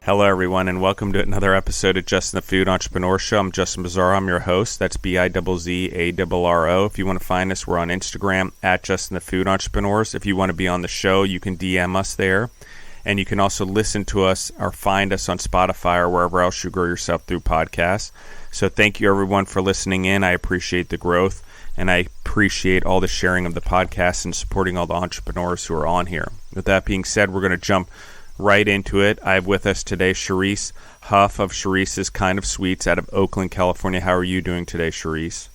Hello, everyone, and welcome to another episode of Justin the Food Entrepreneur Show. I'm Justin Bizzarro. I'm your host. That's Bizzarro. If you want to find us, we're on Instagram at Justin the Food Entrepreneurs. If you want to be on the show, you can DM us there. And you can also listen to us or find us on Spotify or wherever else you grow yourself through podcasts. So thank you, everyone, for listening in. I appreciate the growth, and I appreciate all the sharing of the podcast and supporting all the entrepreneurs who are on here. With that being said, we're going to jump right into it. I have with us today Charise Huff of Charise's Kind of Sweets out of Oakland, California. How are you doing today, Charise?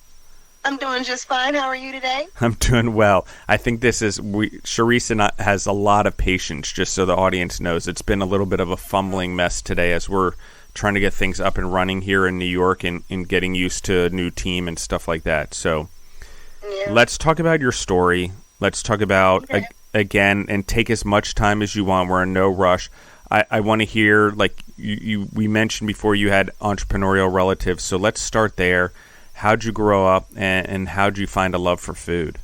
I'm doing just fine. How are you today? I'm doing well. I think Charise and I has a lot of patience, just so the audience knows. It's been a little bit of a fumbling mess today as we're trying to get things up and running here in New York and getting used to a new team and stuff like that. So Let's talk about your story. Let's talk about, again, and take as much time as you want. We're in no rush. I want to hear, like we mentioned before, you had entrepreneurial relatives. So let's start there. How'd you grow up, and how'd you find a love for food?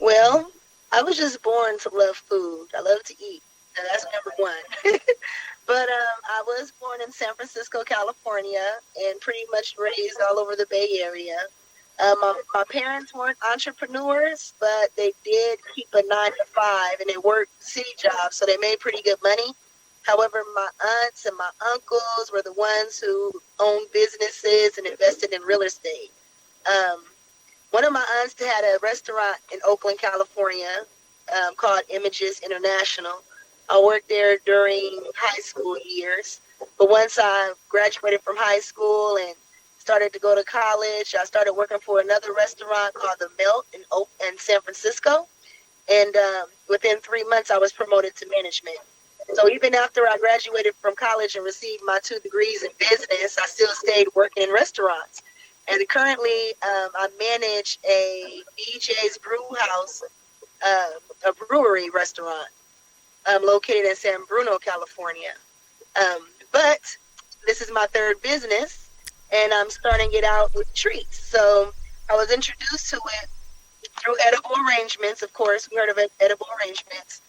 Well, I was just born to love food. I love to eat, and that's number one. But I was born in San Francisco, California, and pretty much raised all over the Bay Area. My parents weren't entrepreneurs, but they did keep a 9-to-5, and they worked city jobs, so they made pretty good money. However, my aunts and my uncles were the ones who owned businesses and invested in real estate. One of my aunts had a restaurant in Oakland, California, called Images International. I worked there during high school years. But once I graduated from high school and started to go to college, I started working for another restaurant called The Melt in San Francisco. And within 3 months, I was promoted to management. So even after I graduated from college and received my 2 degrees in business, I still stayed working in restaurants. And currently, I manage a BJ's Brew House, a brewery restaurant located in San Bruno, California. But this is my 3rd business, and I'm starting it out with treats. So I was introduced to it through edible arrangements. Of course, we heard of edible arrangements.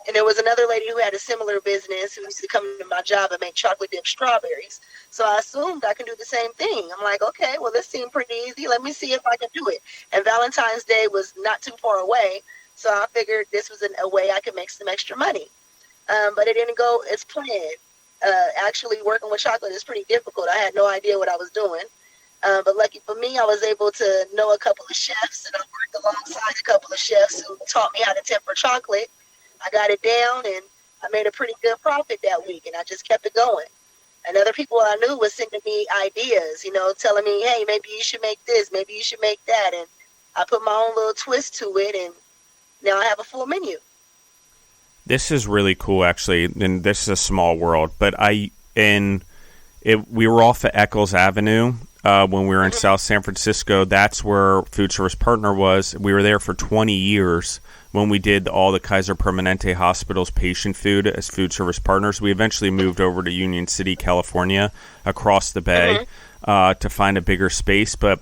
And there was another lady who had a similar business who used to come to my job and make chocolate dipped strawberries. So I assumed I can do the same thing. I'm like, okay, well, this seemed pretty easy. Let me see if I can do it. And Valentine's Day was not too far away. So I figured this was a way I could make some extra money. But it didn't go as planned. Actually, working with chocolate is pretty difficult. I had no idea what I was doing. But lucky for me, I was able to know a couple of chefs, and I worked alongside a couple of chefs who taught me how to temper chocolate. I got it down, and I made a pretty good profit that week, and I just kept it going. And other people I knew were sending me ideas, telling me, hey, maybe you should make this, maybe you should make that. And I put my own little twist to it, and now I have a full menu. This is really cool, actually, and this is a small world. But we were off at Eccles Avenue when we were in South San Francisco. That's where Food Service Partner was. We were there for 20 years when we did all the Kaiser Permanente Hospital's patient food as Food Service Partners. We eventually moved over to Union City, California, across the bay to find a bigger space. But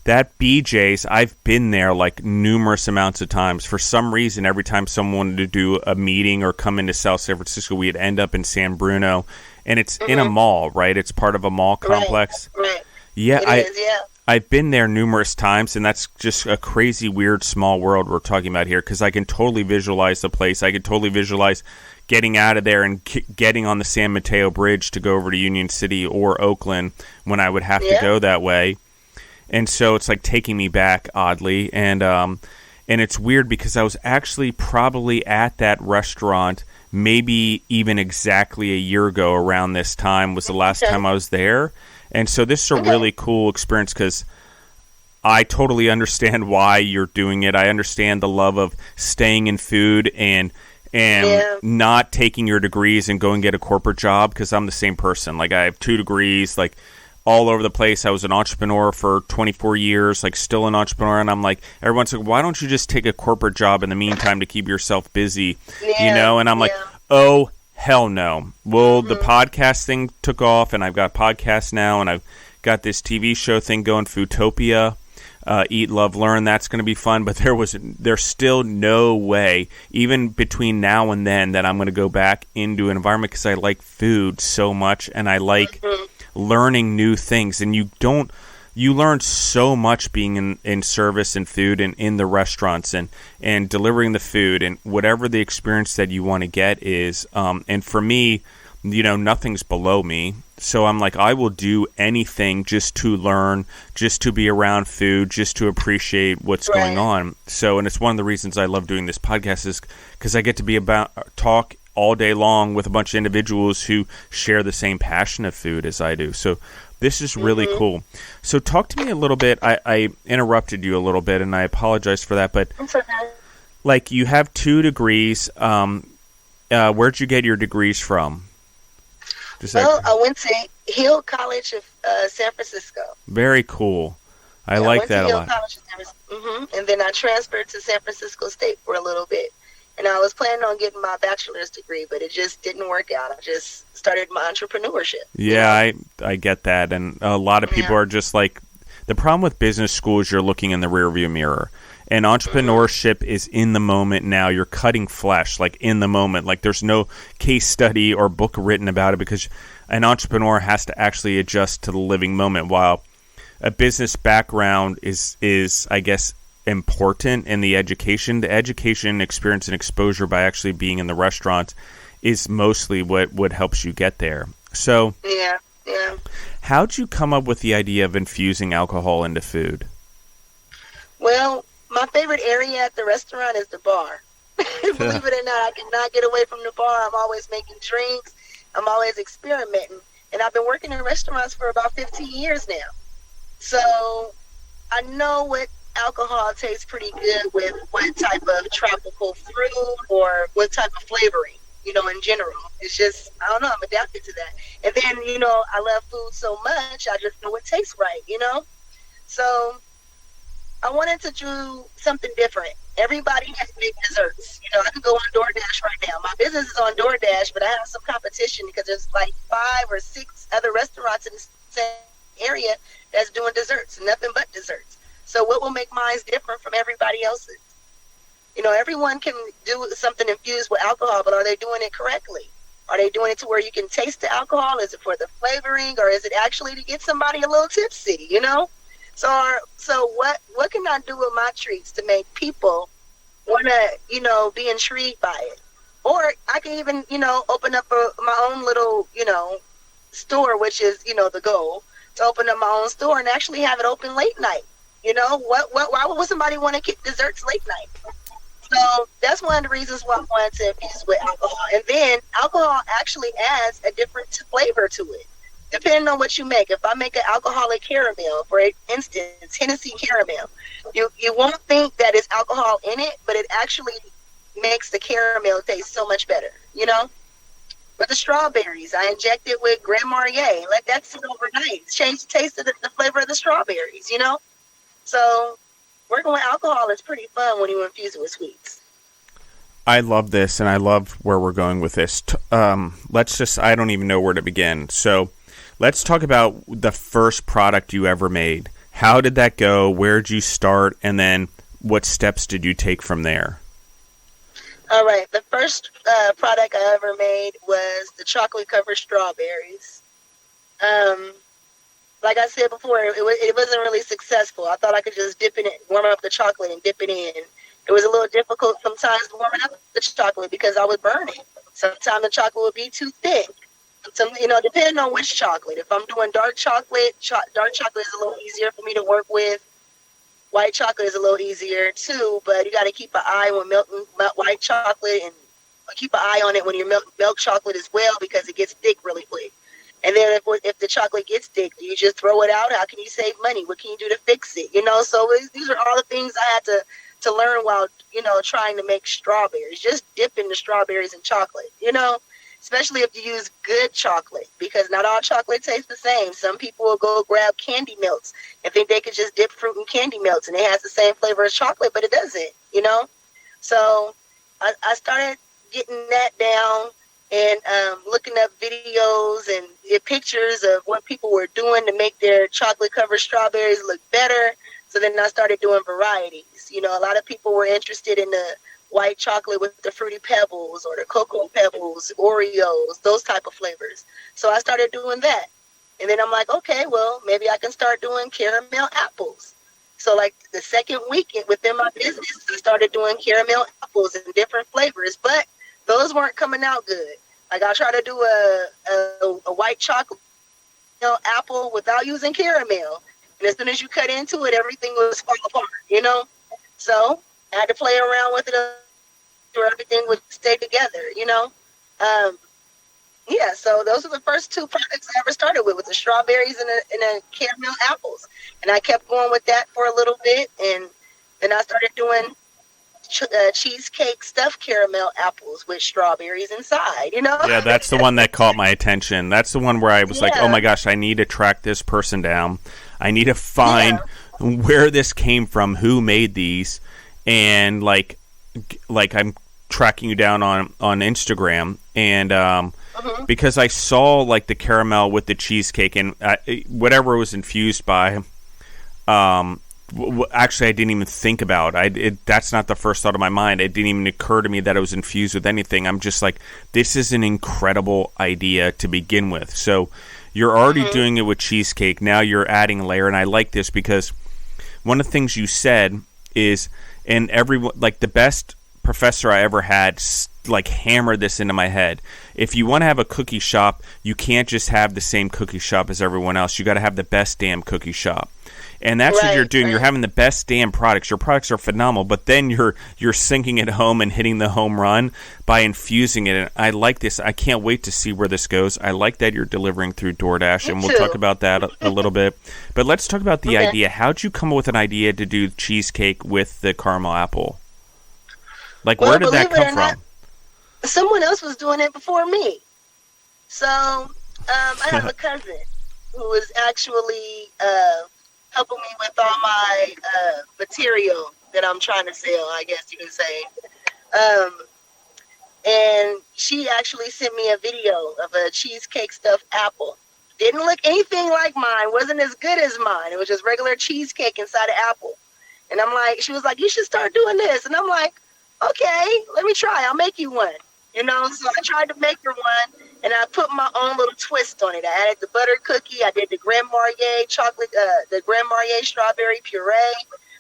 that BJ's, I've been there like numerous amounts of times. For some reason, every time someone wanted to do a meeting or come into South San Francisco, we'd end up in San Bruno. And it's in a mall, right? It's part of a mall complex. Right. Yeah, I've been there numerous times, and that's just a crazy, weird, small world we're talking about here, because I can totally visualize the place. I can totally visualize getting out of there and getting on the San Mateo Bridge to go over to Union City or Oakland when I would have to go that way. And so it's like taking me back, oddly. And it's weird because I was actually probably at that restaurant maybe even exactly a year ago around this time was the last time I was there. And so this is a really cool experience because I totally understand why you're doing it. I understand the love of staying in food and not taking your degrees and going get a corporate job, because I'm the same person. Like, I have 2 degrees, like, all over the place. I was an entrepreneur for 24 years, like, still an entrepreneur. And I'm like, everyone's like, why don't you just take a corporate job in the meantime to keep yourself busy, And I'm like, oh, hell no. Well, the podcast thing took off, and I've got podcasts now, and I've got this TV show thing going, Foodtopia. Eat, Love, Learn. That's going to be fun. But there's still no way, even between now and then, that I'm going to go back into an environment because I like food so much and I like learning new things. And you learn so much being in service and food and in the restaurants and delivering the food and whatever the experience that you want to get is. And for me, nothing's below me. So I'm like, I will do anything just to learn, just to be around food, just to appreciate what's going on. So, and it's one of the reasons I love doing this podcast is because I get to talk all day long with a bunch of individuals who share the same passion of food as I do. So this is really cool. So talk to me a little bit. I interrupted you a little bit, and I apologize for that. But like, you have 2 degrees. Where'd you get your degrees from? Well, I went to Hill College of San Francisco. Very cool. I like that a lot. And then I transferred to San Francisco State for a little bit. And I was planning on getting my bachelor's degree, but it just didn't work out. I just started my entrepreneurship. Yeah, I get that. And a lot of people are just like, the problem with business school is you're looking in the rearview mirror. And entrepreneurship is in the moment now. You're cutting flesh, like in the moment. Like there's no case study or book written about it because an entrepreneur has to actually adjust to the living moment. While a business background is I guess, important in the education experience and exposure by actually being in the restaurant is mostly what helps you get there. So yeah. How'd you come up with the idea of infusing alcohol into food? Well, my favorite area at the restaurant is the bar. Believe it or not, I cannot get away from the bar. I'm always making drinks. I'm always experimenting. And I've been working in restaurants for about 15 years now. So I know what alcohol tastes pretty good with what type of tropical fruit or what type of flavoring, in general. It's just, I don't know, I'm adapted to that. And then, I love food so much, I just know it tastes right, So I wanted to do something different. Everybody has to make desserts. I could go on DoorDash right now. My business is on DoorDash, but I have some competition because there's like 5 or 6 other restaurants in the same area that's doing desserts, nothing but desserts. So what will make mine different from everybody else's? Everyone can do something infused with alcohol, but are they doing it correctly? Are they doing it to where you can taste the alcohol? Is it for the flavoring, or is it actually to get somebody a little tipsy, So what can I do with my treats to make people want to, be intrigued by it? Or I can even, open up my own little, store, which is, the goal, to open up my own store and actually have it open late night. Why would somebody want to get desserts late night? So that's one of the reasons why I wanted to infuse with alcohol. And then alcohol actually adds a different flavor to it, depending on what you make. If I make an alcoholic caramel, for instance, Hennessy caramel, you won't think that it's alcohol in it, but it actually makes the caramel taste so much better, With the strawberries, I inject it with Grand Marnier. Let that sit overnight. Change the taste of the flavor of the strawberries, So working with alcohol is pretty fun when you infuse it with sweets. I love this, and I love where we're going with this. I don't even know where to begin. So let's talk about the first product you ever made. How did that go? Where did you start? And then what steps did you take from there? All right. The first product I ever made was the chocolate-covered strawberries. Like I said before, it wasn't really successful. I thought I could just dip in it, warm up the chocolate and dip it in. It was a little difficult sometimes warming up the chocolate because I would burn it. Sometimes the chocolate would be too thick. Depending on which chocolate. If I'm doing dark chocolate is a little easier for me to work with. White chocolate is a little easier too, but you got to keep an eye when melting white chocolate, and keep an eye on it when you're milk chocolate as well, because it gets thick really quick. And then if the chocolate gets thick, do you just throw it out? How can you save money? What can you do to fix it? So these are all the things I had to learn while, trying to make strawberries. Just dipping the strawberries in chocolate, especially if you use good chocolate, because not all chocolate tastes the same. Some people will go grab candy melts and think they could just dip fruit in candy melts and it has the same flavor as chocolate, but it doesn't, So I started getting that down and looking up videos and pictures of what people were doing to make their chocolate-covered strawberries look better. So then I started doing varieties. You know, a lot of people were interested in the white chocolate with the Fruity Pebbles or the Cocoa Pebbles, Oreos, those type of flavors. So I started doing that. And then I'm like, okay, well, maybe I can start doing caramel apples. So like the second week within my business, I started doing caramel apples in different flavors, but those weren't coming out good. Like I tried to do a white chocolate apple without using caramel. And as soon as you cut into it, everything was fall apart, you know? So I had to play around with it so everything would stay together, you know? Yeah, so those are the first two products I ever started with the strawberries and the caramel apples. And I kept going with that for a little bit, and then I started doing cheesecake stuffed caramel apples with strawberries inside, you know? Yeah, that's the one that caught my attention. That's the one where I was like, oh my gosh, I need to track this person down. I need to find where this came from, who made these, and like I'm tracking you down on Instagram, and because I saw like the caramel with the cheesecake and whatever it was infused by. Actually, I didn't even think about that's not the first thought of my mind. It didn't even occur to me that it was infused with anything. I'm just like, this is an incredible idea to begin with. So you're already doing it with cheesecake. Now you're adding a layer, and I like this because one of the things you said is, and everyone, like the best professor I ever had, like hammered this into my head. If you want to have a cookie shop, you can't just have the same cookie shop as everyone else. You got to have the best damn cookie shop. And that's what you're doing. Right. You're having the best damn products. Your products are phenomenal, but then you're sinking it home and hitting the home run by infusing it. And I like this. I can't wait to see where this goes. I like that you're delivering through DoorDash, and we'll talk about that a little bit. But let's talk about the idea. How'd you come up with an idea to do cheesecake with the caramel apple? Like, where did that come from? Someone else was doing it before me. So I have a cousin who was actually helping me with all my material that I'm trying to sell, I guess you can say. And she actually sent me a video of a cheesecake stuffed apple. Didn't look anything like mine, wasn't as good as mine. It was just regular cheesecake inside an apple. And I'm like, she was like, you should start doing this. And I'm like, okay, let me try. I'll make you one. You know, so I tried to make her one, and I put my own little twist on it. I added the butter cookie. I did the Grand Marnier chocolate, the Grand Marnier strawberry puree.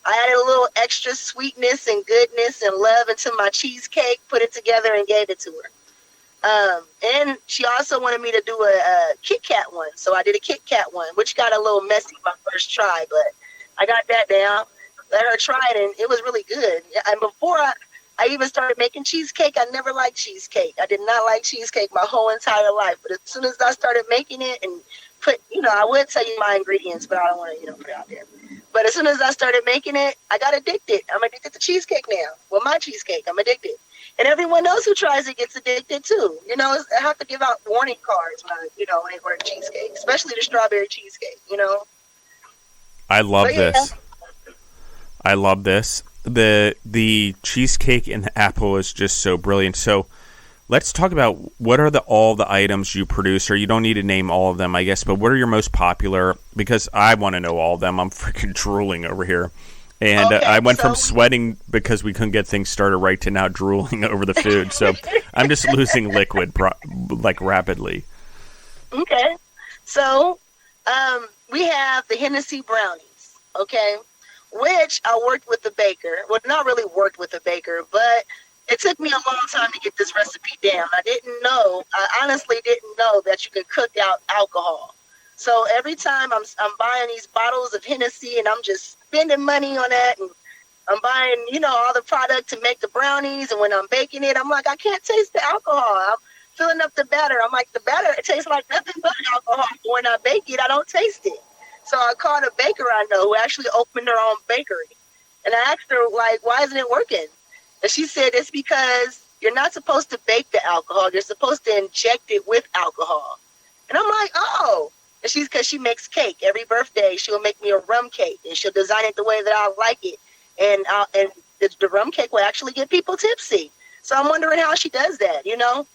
I added a little extra sweetness and goodness and love into my cheesecake, put it together, and gave it to her. And she also wanted me to do a Kit Kat one, so I did a Kit Kat one, which got a little messy my first try, but I got that down. Let her try it, and it was really good. And before I even started making cheesecake, I never liked cheesecake. I did not like cheesecake my whole entire life. But as soon as I started making it and I would tell you my ingredients, but I don't want to, put it out there. But as soon as I started making it, I got addicted. I'm addicted to cheesecake now. Well, my cheesecake, I'm addicted. And everyone else who tries it gets addicted too. I have to give out warning cards when they order cheesecake, especially the strawberry cheesecake, I love this. I love this. The cheesecake and the apple is just so brilliant. So let's talk about what are all the items you produce, or you don't need to name all of them, I guess, but what are your most popular? Because I want to know all of them. I'm freaking drooling over here. And I went from sweating because we couldn't get things started right to now drooling over the food. So I'm just losing liquid rapidly. Okay. So we have the Hennessy brownies, okay? Which I worked with the baker. Well, not really worked with the baker, but it took me a long time to get this recipe down. I honestly didn't know that you could cook out alcohol. So every time I'm buying these bottles of Hennessy, and I'm just spending money on that, and I'm buying, all the product to make the brownies, and when I'm baking it, I'm like, I can't taste the alcohol. I'm filling up the batter. I'm like, the batter, it tastes like nothing but alcohol. When I bake it, I don't taste it. So I called a baker I know who actually opened her own bakery. And I asked her, why isn't it working? And she said, it's because you're not supposed to bake the alcohol. You're supposed to inject it with alcohol. And I'm like, oh. And because she makes cake. Every birthday, she'll make me a rum cake. And she'll design it the way that I like it. And the rum cake will actually get people tipsy. So I'm wondering how she does that, And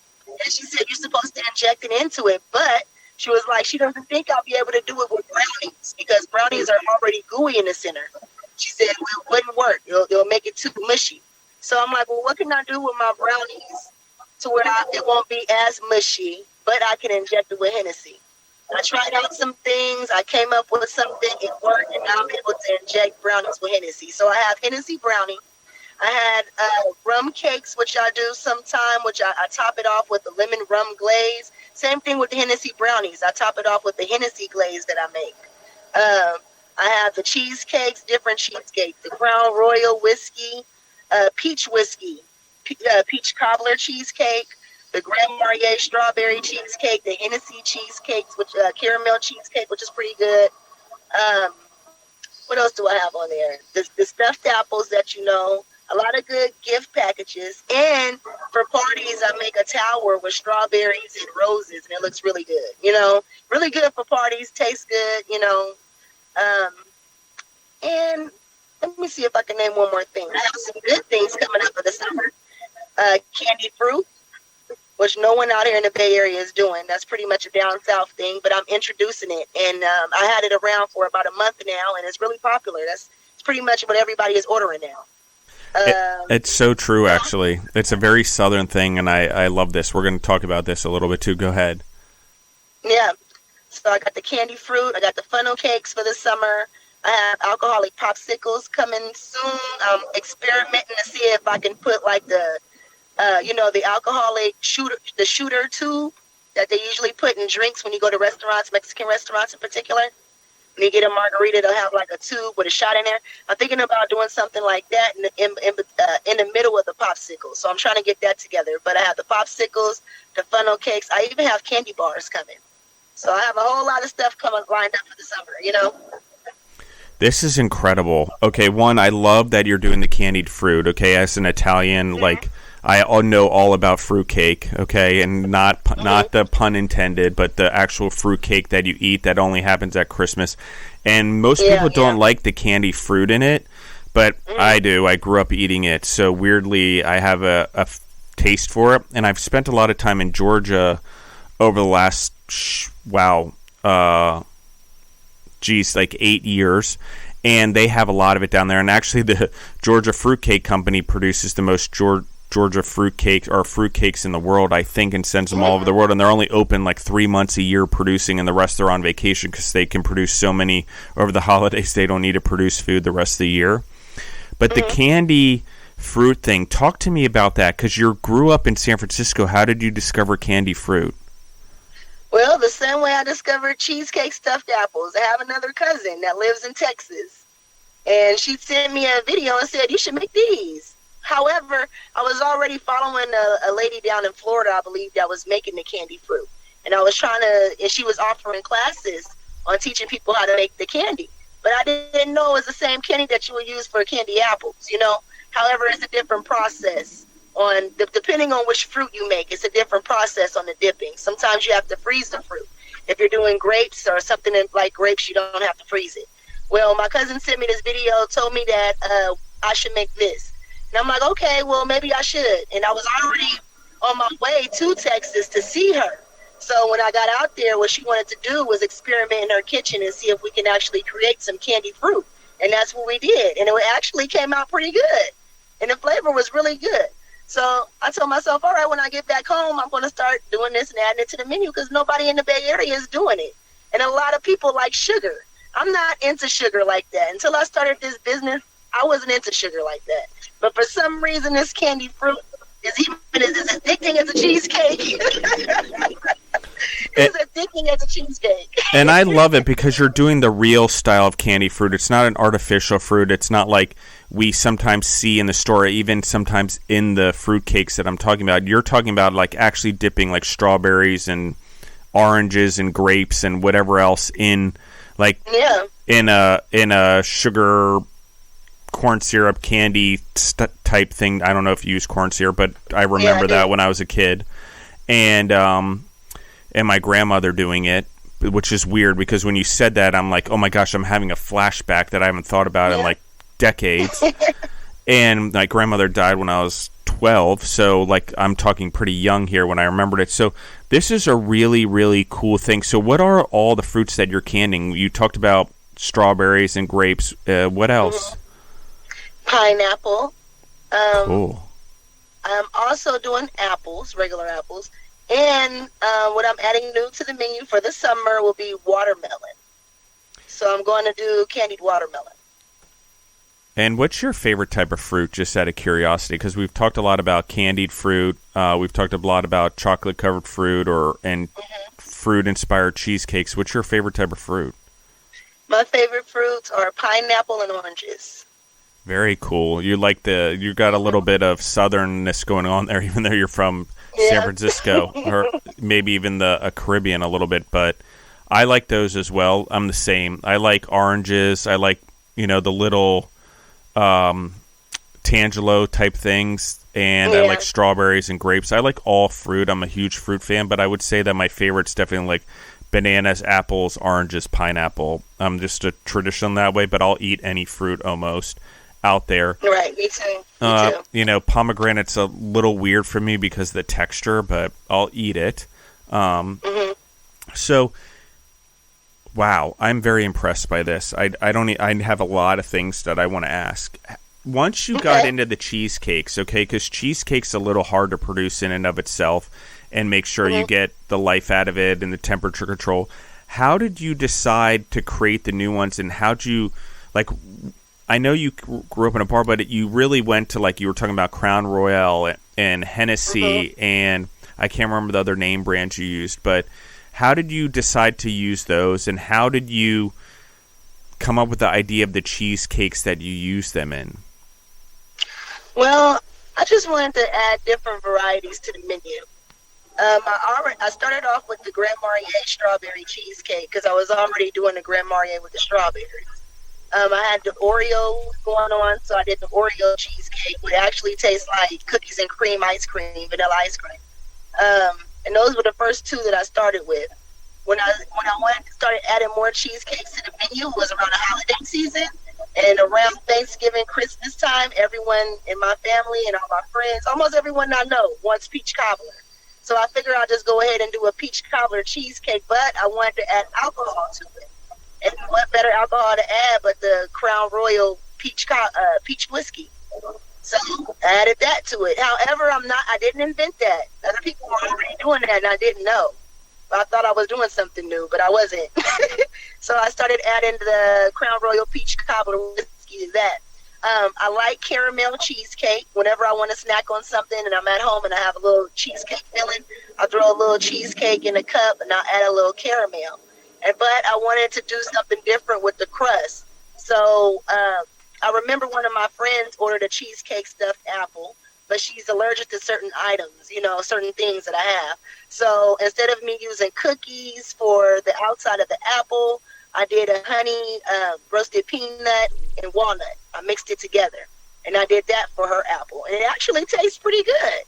she said, you're supposed to inject it into it. But she was like, she doesn't think I'll be able to do it with brownies because brownies are already gooey in the center. She said, well, it wouldn't work. It'll make it too mushy. So I'm like, well, what can I do with my brownies to where it won't be as mushy, but I can inject it with Hennessy? I tried out some things. I came up with something. It worked, and now I'm able to inject brownies with Hennessy. So I have Hennessy brownie. I had rum cakes, which I do sometime, which I top it off with the lemon rum glaze. Same thing with the Hennessy brownies. I top it off with the Hennessy glaze that I make. I have the cheesecakes, different cheesecakes, the Crown Royal whiskey, peach whiskey, peach cobbler cheesecake, the Grand Marnier strawberry cheesecake, the Hennessy cheesecakes, which caramel cheesecake, which is pretty good. What else do I have on there? The stuffed apples that you know. A lot of good gift packages. And for parties, I make a tower with strawberries and roses, and it looks really good. You know, really good for parties. Tastes good. You know. And let me see if I can name one more thing. I have some good things coming up for the summer. Candy fruit, which no one out here in the Bay Area is doing. That's pretty much a down south thing, but I'm introducing it. And I had it around for about a month now, and it's really popular. It's pretty much what everybody is ordering now. It's so true, actually. It's a very southern thing, and I love this. We're going to talk about this a little bit, too. Go ahead. Yeah. So I got the candy fruit. I got the funnel cakes for the summer. I have alcoholic popsicles coming soon. I'm experimenting to see if I can put, like, the alcoholic shooter tube that they usually put in drinks when you go to restaurants, Mexican restaurants in particular. When you get a margarita, they'll have like a tube with a shot in there. I'm thinking about doing something like that in the middle of the popsicles. So I'm trying to get that together. But I have the popsicles, the funnel cakes. I even have candy bars coming. So I have a whole lot of stuff lined up for the summer, you know. This is incredible. Okay, one, I love that you're doing the candied fruit. Okay, as an Italian, like I know all about fruitcake. Okay, and not the pun intended, but the actual fruitcake that you eat that only happens at Christmas. And most people don't like the candy fruit in it, but I do. I grew up eating it, so weirdly, I have a taste for it. And I've spent a lot of time in Georgia over the last like 8 years, and they have a lot of it down there. And actually, the Georgia Fruitcake Company produces the most Georgia fruitcakes in the world, I think, and sends them all over the world. And they're only open like 3 months a year producing, and the rest are on vacation because they can produce so many over the holidays. They don't need to produce food the rest of the year. But the candy fruit thing, talk to me about that, because you grew up in San Francisco. How did you discover candy fruit? Well, the same way I discovered cheesecake stuffed apples. I have another cousin that lives in Texas, and she sent me a video and said, you should make these. However, I was already following a lady down in Florida, I believe, that was making the candy fruit. And I was and she was offering classes on teaching people how to make the candy. But I didn't know it was the same candy that you would use for candy apples, you know. However, it's a different process. Depending on which fruit you make, it's a different process on the dipping. Sometimes you have to freeze the fruit. If you're doing grapes or something like grapes, you don't have to freeze it. Well, my cousin sent me this video, told me that I should make this. And I'm like, okay, well, maybe I should. And I was already on my way to Texas to see her. So when I got out there, what she wanted to do was experiment in her kitchen and see if we can actually create some candied fruit. And that's what we did. And it actually came out pretty good. And the flavor was really good. So I told myself, all right, when I get back home, I'm going to start doing this and adding it to the menu because nobody in the Bay Area is doing it. And a lot of people like sugar. I'm not into sugar like that. Until I started this business, I wasn't into sugar like that. But for some reason, this candy fruit is even as addicting as a cheesecake. It's addicting as a cheesecake. And I love it because you're doing the real style of candy fruit. It's not an artificial fruit. It's not like we sometimes see in the store, even sometimes in the fruit cakes that I'm talking about. You're talking about like actually dipping like strawberries and oranges and grapes and whatever else in like in a sugar corn syrup candy type thing. I don't know if you use corn syrup, but I remember that when I was a kid. And my grandmother doing it, which is weird because when you said that, I'm like, oh my gosh, I'm having a flashback that I haven't thought about in like decades. And my grandmother died when I was 12, so like I'm talking pretty young here when I remembered it. So this is a really, really cool thing. So what are all the fruits that you're canning? You talked about strawberries and grapes. What else? pineapple. Cool. I'm also doing apples, regular apples. And what I'm adding new to the menu for the summer will be watermelon. So I'm going to do candied watermelon. And what's your favorite type of fruit, just out of curiosity? Because we've talked a lot about candied fruit. We've talked a lot about chocolate-covered fruit and fruit-inspired cheesecakes. What's your favorite type of fruit? My favorite fruits are pineapple and oranges. Very cool. You got a little bit of southernness going on there, even though you're from San Francisco, or maybe even the Caribbean a little bit. But I like those as well. I'm the same. I like oranges. I like, the little Tangelo type things, and I like strawberries and grapes. I like all fruit. I'm a huge fruit fan, but I would say that my favorite's definitely like bananas, apples, oranges, pineapple. I'm just a tradition that way, but I'll eat any fruit almost out there. Right, me too. Pomegranate's a little weird for me because of the texture, but I'll eat it. So, wow, I'm very impressed by this. I have a lot of things that I want to ask. Once you got into the cheesecakes, because cheesecake's a little hard to produce in and of itself, and make sure you get the life out of it and the temperature control. How did you decide to create the new ones, and how'd you, I know you grew up in a bar, but you really went to, you were talking about Crown Royale and Hennessy, and I can't remember the other name brands you used, but how did you decide to use those, and how did you come up with the idea of the cheesecakes that you use them in? Well, I just wanted to add different varieties to the menu. I started off with the Grand Marnier strawberry cheesecake because I was already doing the Grand Marnier with the strawberries. I had the Oreo going on, so I did the Oreo cheesecake, which actually tastes like cookies and cream ice cream, vanilla ice cream. And those were the first two that I started with. When I started adding more cheesecakes to the menu, it was around the holiday season. And around Thanksgiving, Christmas time, everyone in my family and all my friends, almost everyone I know, wants peach cobbler. So I figured I'll just go ahead and do a peach cobbler cheesecake, but I wanted to add alcohol to it. And what better alcohol to add but the Crown Royal peach whiskey. So I added that to it. However, I didn't invent that. Other people were already doing that and I didn't know. I thought I was doing something new, but I wasn't. So I started adding the Crown Royal peach cobbler whiskey to that. I like caramel cheesecake. Whenever I want to snack on something and I'm at home and I have a little cheesecake filling, I'll throw a little cheesecake in a cup and I'll add a little caramel. But I wanted to do something different with the crust. So I remember one of my friends ordered a cheesecake stuffed apple, but she's allergic to certain items, certain things that I have. So instead of me using cookies for the outside of the apple, I did a honey roasted peanut and walnut. I mixed it together, and I did that for her apple. And it actually tastes pretty good.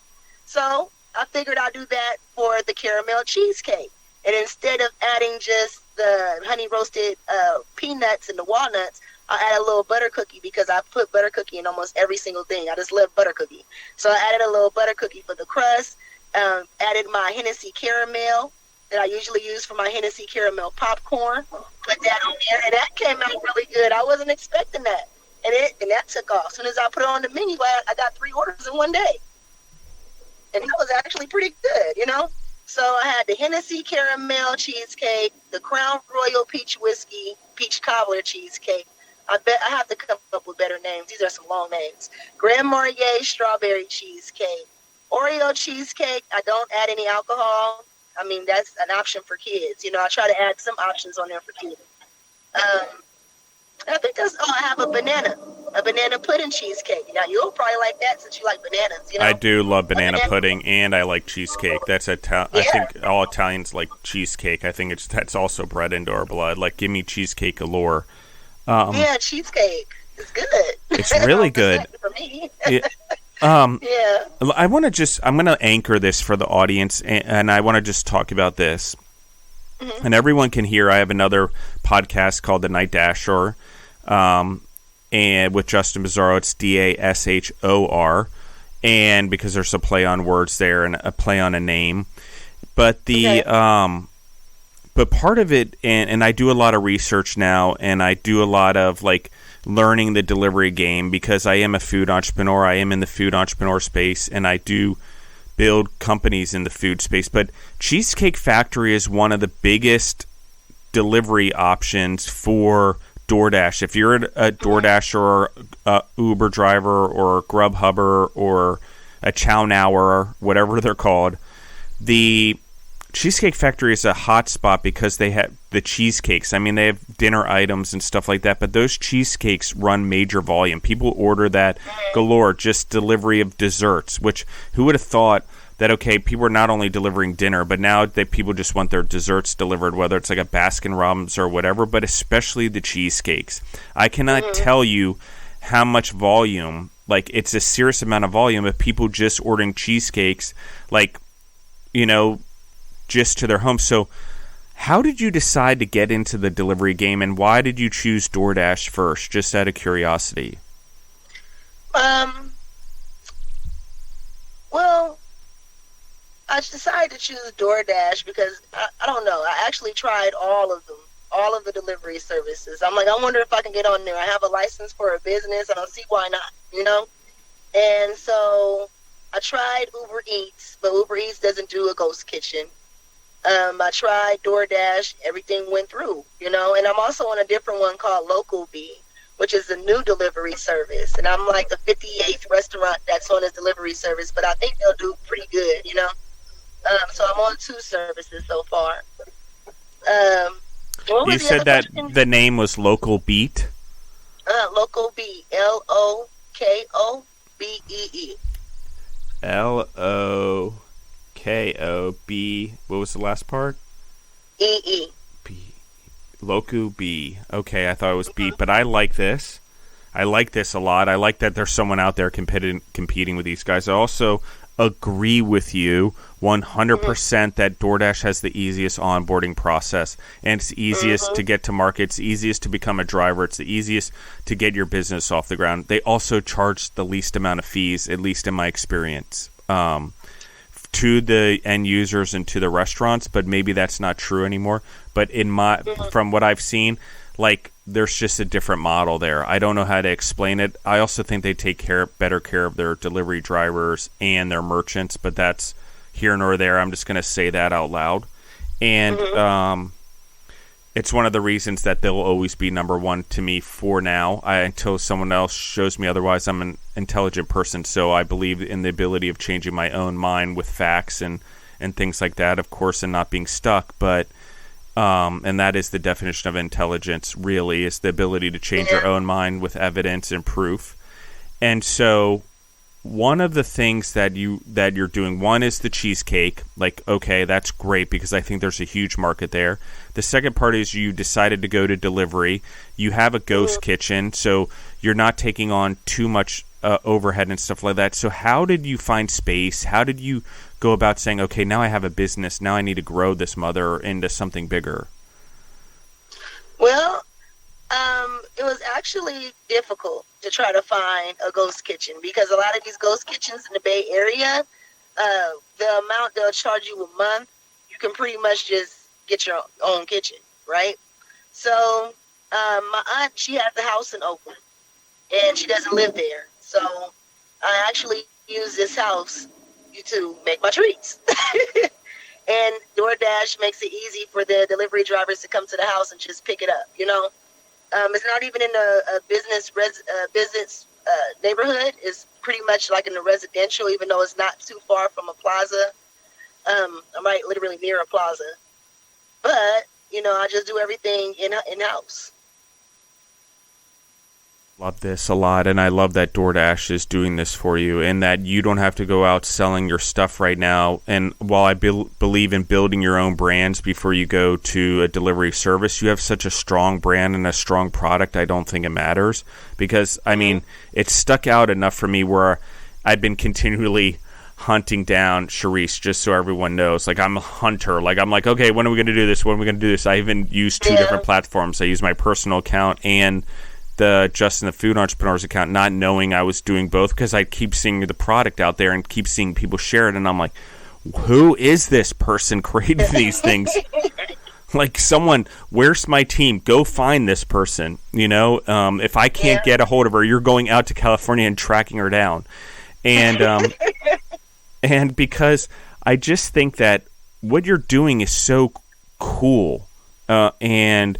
So I figured I'd do that for the caramel cheesecake. And instead of adding just the honey roasted peanuts and the walnuts, I added a little butter cookie because I put butter cookie in almost every single thing. I just love butter cookie. So I added a little butter cookie for the crust, added my Hennessy caramel that I usually use for my Hennessy caramel popcorn, put that on there, and that came out really good. I wasn't expecting that. And that took off. As soon as I put it on the menu, I got 3 orders in one day. And that was actually pretty good, So I had the Hennessy caramel cheesecake, the Crown Royal peach whiskey, peach cobbler cheesecake. I bet I have to come up with better names. These are some long names. Grand Marnier strawberry cheesecake. Oreo cheesecake, I don't add any alcohol. I mean, that's an option for kids. I try to add some options on there for kids. I think I have a banana pudding cheesecake. Now, you'll probably like that since you like bananas, I do love banana pudding, and I like cheesecake. That's I think all Italians like cheesecake. I think that's also bred into our blood. Give me cheesecake galore. Cheesecake. It's good. It's really good. For me. I'm going to anchor this for the audience, and I want to just talk about this. Mm-hmm. And everyone can hear, I have another podcast called The Night Dasher, and with Justin Bizzarro, it's Dashor, and because there's a play on words there and a play on a name. But but part of it, and I do a lot of research now, and I do a lot of learning the delivery game because I am a food entrepreneur. I am in the food entrepreneur space, and I do build companies in the food space. But Cheesecake Factory is one of the biggest delivery options for DoorDash. If you're a DoorDash or a Uber driver or a Grubhubber or a Chow Nower, whatever they're called, the Cheesecake Factory is a hot spot because they have the cheesecakes. I mean, they have dinner items and stuff like that, but those cheesecakes run major volume. People order that galore, just delivery of desserts, which who would have thought that, okay, people are not only delivering dinner, but now that people just want their desserts delivered, whether it's like a Baskin Robbins or whatever, but especially the cheesecakes. I cannot tell you how much volume, like it's a serious amount of volume of people just ordering cheesecakes, like, you know, just to their home. So how did you decide to get into the delivery game, and why did you choose DoorDash first, just out of curiosity? Well, I decided to choose DoorDash because I don't know. I actually tried all of them, all of the delivery services. I'm like, I wonder if I can get on there. I have a license for a business. I don't see why not, you know? And so I tried Uber Eats, but Uber Eats doesn't do a ghost kitchen. I tried DoorDash. Everything went through, you know? And I'm also on a different one called Local Bee, which is a new delivery service. And I'm like the 58th restaurant that's on this delivery service, but I think they'll do pretty good, you know? So I'm on 2 services so far. You said that the name was Local Beat? Local Bee, LOKOBEE. LOKOB. What was the last part? EE. B. Local B. Okay, I thought it was Beat, but I like this. I like this a lot. I like that there's someone out there competing with these guys. I also agree with you 100% that DoorDash has the easiest onboarding process, and it's easiest to get to market. It's easiest to become a driver. It's the easiest to get your business off the ground. They also charge the least amount of fees, at least in my experience, to the end users and to the restaurants, but maybe that's not true anymore. But from what I've seen, like, there's just a different model there. I don't know how to explain it. I also think they take better care of their delivery drivers and their merchants, but that's here nor there. I'm just going to say that out loud. And it's one of the reasons that they'll always be number one to me for now. Until someone else shows me otherwise. I'm an intelligent person, so I believe in the ability of changing my own mind with facts and things like that, of course, and not being stuck. But and that is the definition of intelligence, really, is the ability to change your own mind with evidence and proof. And so one of the things that you're doing, one is the cheesecake. Like, okay, that's great because I think there's a huge market there. The second part is you decided to go to delivery. You have a ghost kitchen, so you're not taking on too much overhead and stuff like that. So how did you find space? How did you go about saying, okay, now I have a business, now I need to grow this mother into something bigger? Well, it was actually difficult to try to find a ghost kitchen because a lot of these ghost kitchens in the Bay Area, the amount they'll charge you a month, you can pretty much just get your own kitchen, right? So my aunt, she has a house in Oakland, and she doesn't live there. So I actually use this house to make my treats. And DoorDash makes it easy for the delivery drivers to come to the house and just pick it up, you know? It's not even in a business neighborhood. It's pretty much like in a residential, even though it's not too far from a plaza. I'm right literally near a plaza. But, you know, I just do everything in-house. Love this a lot, and I love that DoorDash is doing this for you, and that you don't have to go out selling your stuff right now. And while I believe in building your own brands before you go to a delivery service, you have such a strong brand and a strong product, I don't think it matters. Because, I mean, it's stuck out enough for me where I've been continually hunting down Charise, just so everyone knows. Like, I'm a hunter. Like, I'm like, okay, when are we going to do this? When are we going to do this? I even use 2 different platforms. I use my personal account and the Justin the Food Entrepreneur's account, not knowing I was doing both because I keep seeing the product out there and keep seeing people share it, and I'm like, who is this person creating these things? Like, someone, where's my team? Go find this person. If I can't get a hold of her, you're going out to California and tracking her down. And and because I just think that what you're doing is so cool, and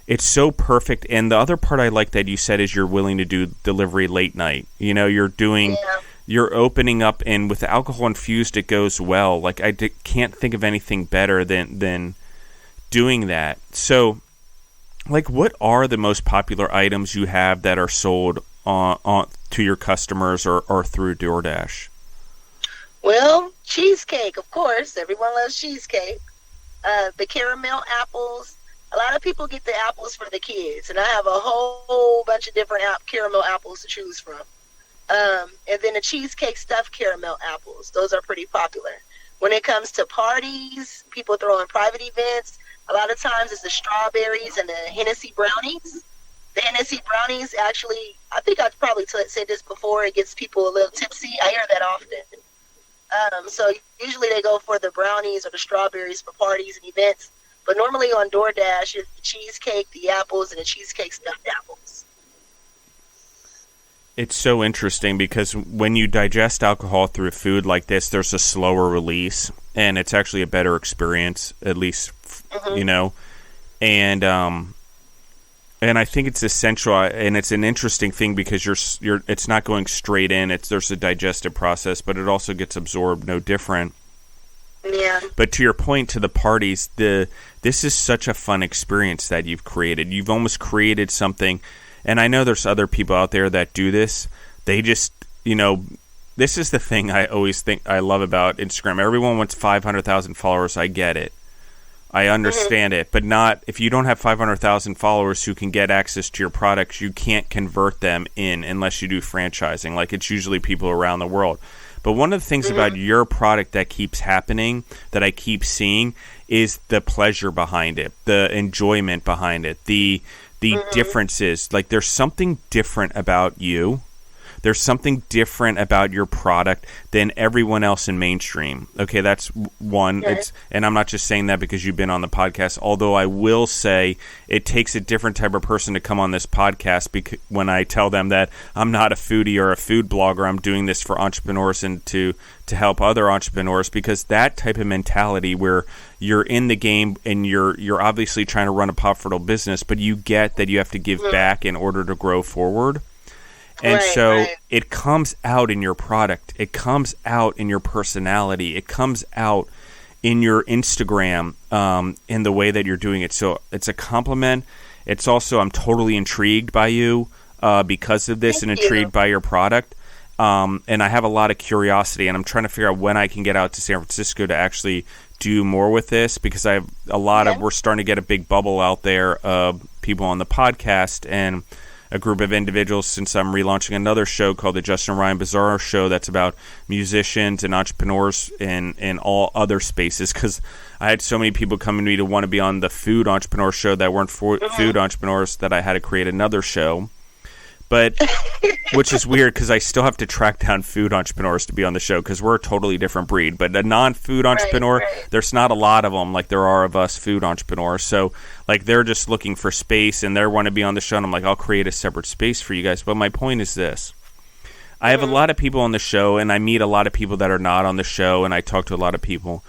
it's so perfect. And the other part I like that you said is you're willing to do delivery late night. You're opening up, and with alcohol infused, it goes well. Like, I can't think of anything better than doing that. So, like, what are the most popular items you have that are sold on to your customers or through DoorDash? Well, cheesecake, of course. Everyone loves cheesecake. The caramel apples. A lot of people get the apples for the kids, and I have a whole bunch of different caramel apples to choose from. And then the cheesecake stuffed caramel apples. Those are pretty popular. When it comes to parties, people throw in private events. A lot of times it's the strawberries and the Hennessy brownies. The Hennessy brownies, actually, I think I've probably said this before, it gets people a little tipsy. I hear that often. So usually they go for the brownies or the strawberries for parties and events. But normally on DoorDash, it's the cheesecake, the apples, and the cheesecake stuffed apples. It's so interesting because when you digest alcohol through food like this, there's a slower release, and it's actually a better experience, at least, and I think it's essential, and it's an interesting thing because it's not going straight in. There's a digestive process, but it also gets absorbed no different. Yeah. But to your point, to the parties, this is such a fun experience that you've created. You've almost created something. And I know there's other people out there that do this. They just, this is the thing I always think I love about Instagram. Everyone wants 500,000 followers. I get it. I understand it. But not, if you don't have 500,000 followers who can get access to your products, you can't convert them in unless you do franchising. Like, it's usually people around the world. But one of the things about your product that keeps happening, that I keep seeing, is the pleasure behind it, the enjoyment behind it, the differences. Like, there's something different about you. There's something different about your product than everyone else in mainstream. Okay, that's one. Okay. And I'm not just saying that because you've been on the podcast, although I will say it takes a different type of person to come on this podcast when I tell them that I'm not a foodie or a food blogger. I'm doing this for entrepreneurs and to help other entrepreneurs, because that type of mentality where you're in the game and you're obviously trying to run a profitable business, but you get that you have to give back in order to grow forward. And it comes out in your product. It comes out in your personality. It comes out in your Instagram, in the way that you're doing it. So it's a compliment. It's also, I'm totally intrigued by you because of this. Thank and intrigued you. By your product. And I have a lot of curiosity, and I'm trying to figure out when I can get out to San Francisco to actually do more with this, because I have a lot of, we're starting to get a big bubble out there of people on the podcast and a group of individuals, since I'm relaunching another show called the Justin Ryan Bizzarro Show that's about musicians and entrepreneurs in all other spaces, because I had so many people coming to me to want to be on the food entrepreneur show that weren't food entrepreneurs that I had to create another show. But which is weird because I still have to track down food entrepreneurs to be on the show, because we're a totally different breed. But a non-food entrepreneur, there's not a lot of them like there are of us food entrepreneurs. So like they're just looking for space and they want to be on the show. And I'm like, I'll create a separate space for you guys. But my point is this. I have a lot of people on the show, and I meet a lot of people that are not on the show, and I talk to a lot of people.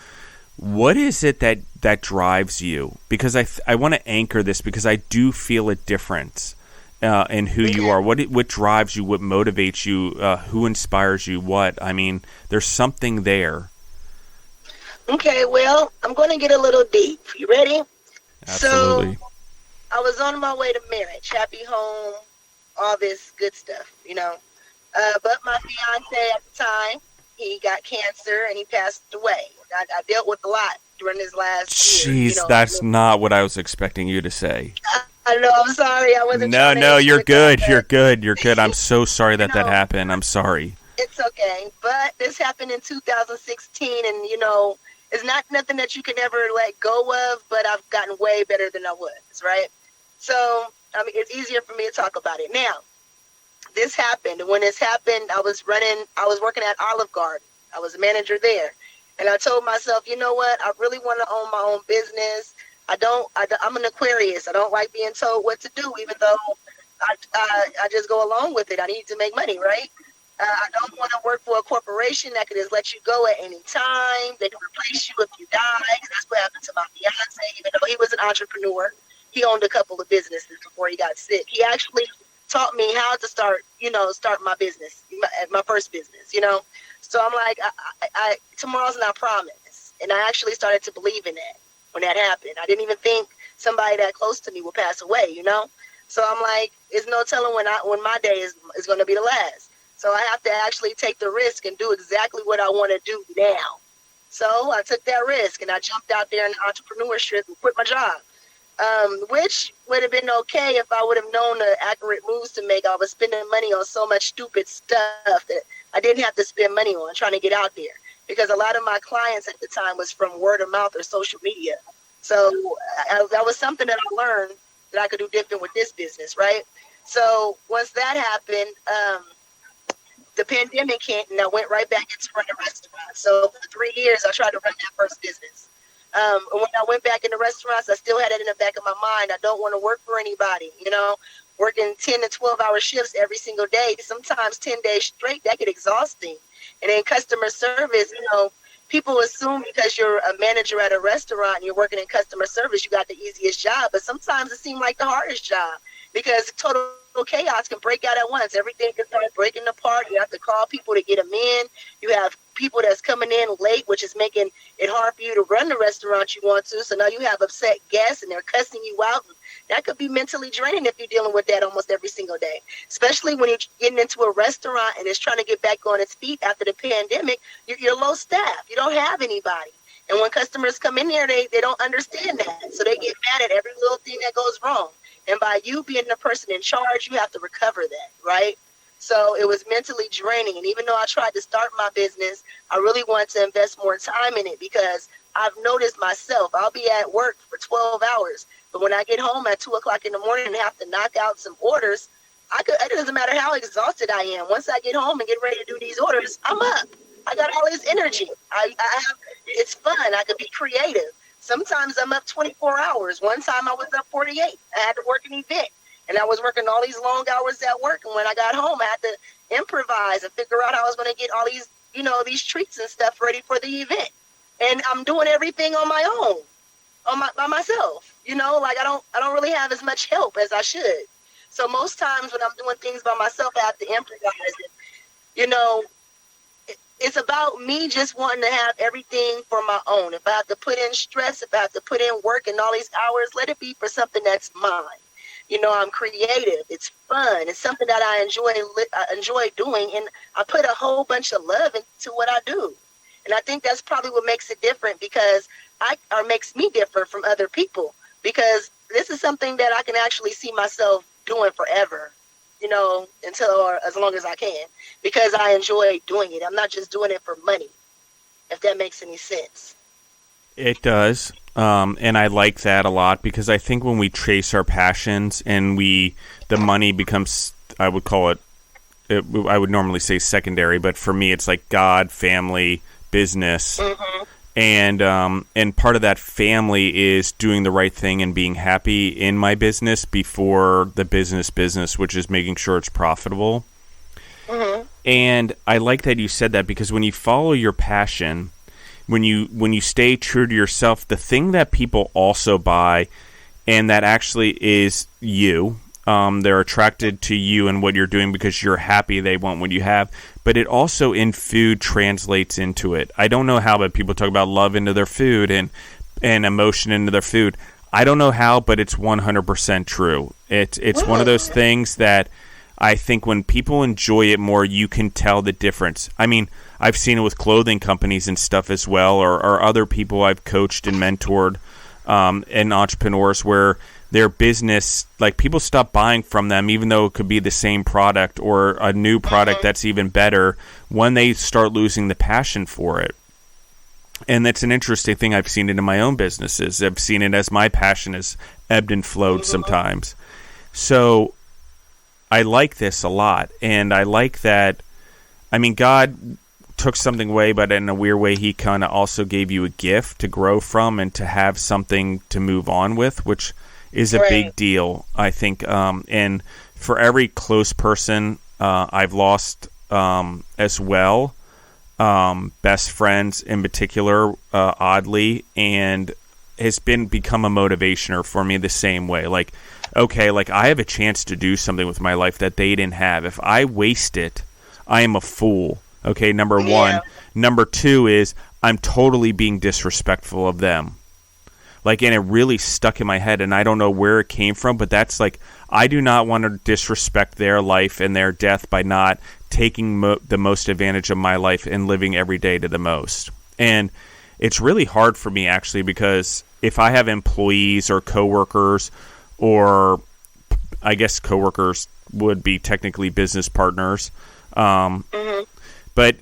What is it that drives you? Because I want to anchor this, because I do feel a difference in who you are. What drives you? What motivates you? Who inspires you? What? I mean, there's something there. Okay, well, I'm going to get a little deep. You ready? Absolutely. So, I was on my way to marriage, happy home, all this good stuff, you know. But my fiance at the time, he got cancer and he passed away. I dealt with a lot during his last year. Jeez, that's not what I was expecting you to say. I know, I'm sorry. I wasn't No, you're good. You're good. You're good. I'm so sorry that happened. I'm sorry. It's okay. But this happened in 2016, and, you know, it's not nothing that you can ever let go of, but I've gotten way better than I was, right? So, I mean, it's easier for me to talk about it. Now, this happened. When this happened, I was working at Olive Garden. I was a manager there. And I told myself, you know what? I really want to own my own business. I'm an Aquarius. I don't like being told what to do, even though I just go along with it. I need to make money, right? I don't want to work for a corporation that can just let you go at any time. They can replace you if you die. That's what happened to my fiance. Even though he was an entrepreneur, he owned a couple of businesses before he got sick. He actually taught me how to start my business, my first business, So I'm like, tomorrow's not promised. And I actually started to believe in that when that happened. I didn't even think somebody that close to me would pass away, So I'm like, it's no telling when my day is going to be the last. So I have to actually take the risk and do exactly what I want to do now. So I took that risk and I jumped out there in entrepreneurship and quit my job, which would have been okay if I would have known the accurate moves to make. I was spending money on so much stupid stuff that I didn't have to spend money on trying to get out there, because a lot of my clients at the time was from word of mouth or social media. So that was something that I learned that I could do different with this business, right? So once that happened, the pandemic hit, and I went right back into running restaurants. So for 3 years, I tried to run that first business. When I went back into restaurants, I still had it in the back of my mind. I don't want to work for anybody, working 10 to 12-hour shifts every single day, sometimes 10 days straight. That get exhausting. And then customer service, people assume because you're a manager at a restaurant and you're working in customer service, you got the easiest job. But sometimes it seems like the hardest job, because total chaos can break out at once. Everything can start breaking apart. You have to call people to get them in. You have people that's coming in late, which is making it hard for you to run the restaurant you want to. So now you have upset guests and they're cussing you out. That could be mentally draining if you're dealing with that almost every single day, especially when you're getting into a restaurant and it's trying to get back on its feet after the pandemic. You're low staff. You don't have anybody. And when customers come in here, they don't understand that. So they get mad at every little thing that goes wrong. And by you being the person in charge, you have to recover that, right? So it was mentally draining. And even though I tried to start my business, I really wanted to invest more time in it, because I've noticed myself, I'll be at work for 12 hours. But when I get home at 2 o'clock in the morning and have to knock out some orders, it doesn't matter how exhausted I am. Once I get home and get ready to do these orders, I'm up. I got all this energy. It's fun. I can be creative. Sometimes I'm up 24 hours. One time I was up 48. I had to work an event, and I was working all these long hours at work. And when I got home, I had to improvise and figure out how I was going to get all these, these treats and stuff ready for the event. And I'm doing everything on my own, by myself. I don't really have as much help as I should. So most times when I'm doing things by myself, I have to improvise. And, it's about me just wanting to have everything for my own. If I have to put in stress, if I have to put in work and all these hours, let it be for something that's mine. I'm creative. It's fun. It's something that I enjoy doing, and I put a whole bunch of love into what I do. And I think that's probably what makes it different, or makes me different from other people, because this is something that I can actually see myself doing forever. Or as long as I can, because I enjoy doing it. I'm not just doing it for money, if that makes any sense. It does. And I like that a lot, because I think when we chase our passions and the money becomes, I would call it, I would normally say secondary, but for me, it's like God, family, business. Mm-hmm. And part of that family is doing the right thing and being happy in my business before the business, which is making sure it's profitable. Mm-hmm. And I like that you said that, because when you follow your passion, when you stay true to yourself, the thing that people also buy, and that actually is you. They're attracted to you and what you're doing because you're happy. They want what you have. But it also in food translates into it. I don't know how, but people talk about love into their food and emotion into their food. I don't know how, but it's 100% true. It's one of those things that I think when people enjoy it more, you can tell the difference. I mean, I've seen it with clothing companies and stuff as well, or other people I've coached and mentored, and entrepreneurs where their business, like, people stop buying from them, even though it could be the same product or a new product that's even better, when they start losing the passion for it. And that's an interesting thing. I've seen it in my own businesses. I've seen it as my passion has ebbed and flowed sometimes. So I like this a lot. And I like that. I mean, God took something away, but in a weird way, he kind of also gave you a gift to grow from and to have something to move on with, which is a big deal, I think. And for every close person I've lost as well, best friends in particular, oddly, and has become a motivationer for me the same way. Like, okay, like I have a chance to do something with my life that they didn't have. If I waste it, I am a fool. Okay, number one. Number two is I'm totally being disrespectful of them. Like, and it really stuck in my head, and I don't know where it came from, but that's like, I do not want to disrespect their life and their death by not taking the most advantage of my life and living every day to the most. And it's really hard for me, actually, because if I have employees or coworkers, or I guess coworkers would be technically business partners, but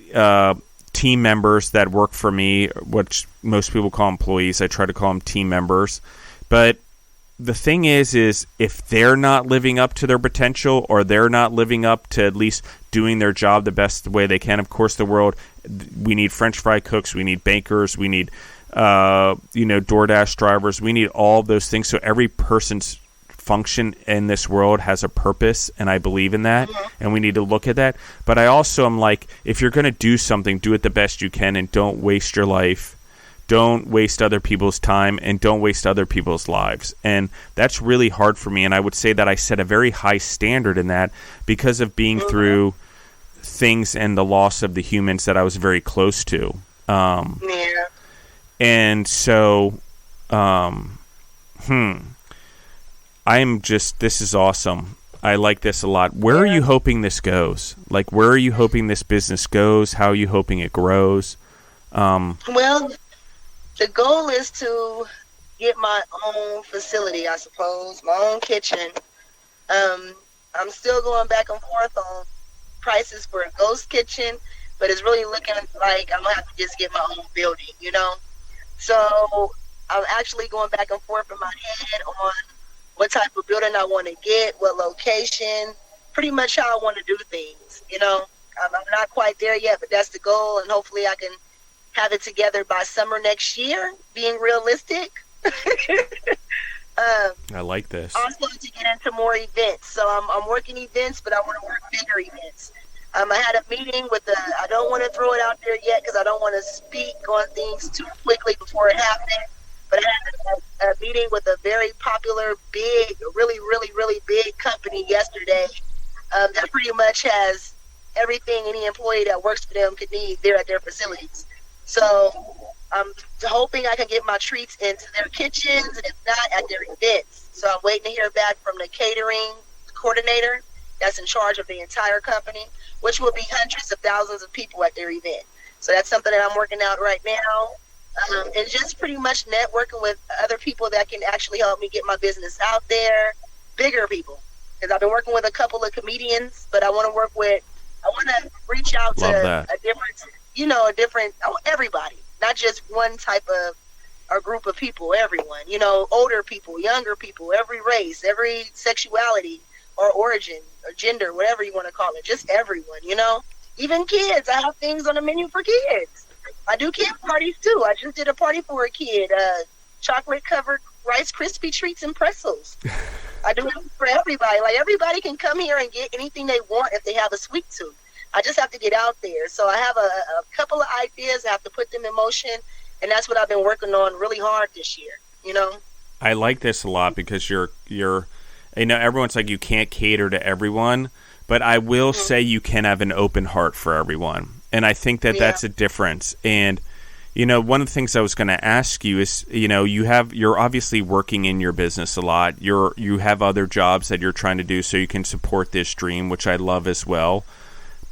team members that work for me, which most people call employees, I try to call them team members. But the thing is if they're not living up to their potential, or they're not living up to at least doing their job the best way they can, of course, we need French fry cooks, we need bakers, we need DoorDash drivers, we need all those things. So every person's function in this world has a purpose, and I believe in that, and we need to look at that. But I also am like, if you're going to do something, do it the best you can, and don't waste your life, don't waste other people's time, and don't waste other people's lives. And that's really hard for me, and I would say that I set a very high standard in that because of being through things and the loss of the humans that I was very close to. And so this is awesome. I like this a lot. Where are you hoping this goes? Like, where are you hoping this business goes? How are you hoping it grows? Well, the goal is to get my own facility, I suppose, my own kitchen. I'm still going back and forth on prices for a ghost kitchen, but it's really looking like I'm going to have to just get my own building, So I'm actually going back and forth in my head on what type of building I want to get, what location, pretty much how I want to do things. I'm not quite there yet, but that's the goal, and hopefully I can have it together by summer next year, being realistic. I like this. Also to get into more events. So I'm working events, but I want to work bigger events. I had a meeting I don't want to throw it out there yet because I don't want to speak on things too quickly before it happens. But I had a meeting with a very popular, big, really, really, really big company yesterday that pretty much has everything any employee that works for them could need there at their facilities. So I'm hoping I can get my treats into their kitchens, and if not, at their events. So I'm waiting to hear back from the catering coordinator that's in charge of the entire company, which will be hundreds of thousands of people at their event. So that's something that I'm working out right now. And just pretty much networking with other people that can actually help me get my business out there, bigger people. Because I've been working with a couple of comedians, but I want to reach out to everybody, not just one type of or group of people, everyone, older people, younger people, every race, every sexuality or origin or gender, whatever you want to call it, just everyone, even kids. I have things on the menu for kids. I do kid parties too. I just did a party for a kid, chocolate covered Rice Krispie treats and pretzels. I do it for everybody. Like, everybody can come here and get anything they want if they have a sweet tooth. I just have to get out there. So I have a couple of ideas. I have to put them in motion, and that's what I've been working on really hard this year. I like this a lot because you're everyone's like, you can't cater to everyone, but I will say you can have an open heart for everyone. And I think that that's a difference. And, one of the things I was going to ask you is, you're obviously working in your business a lot. You have other jobs that you're trying to do so you can support this dream, which I love as well.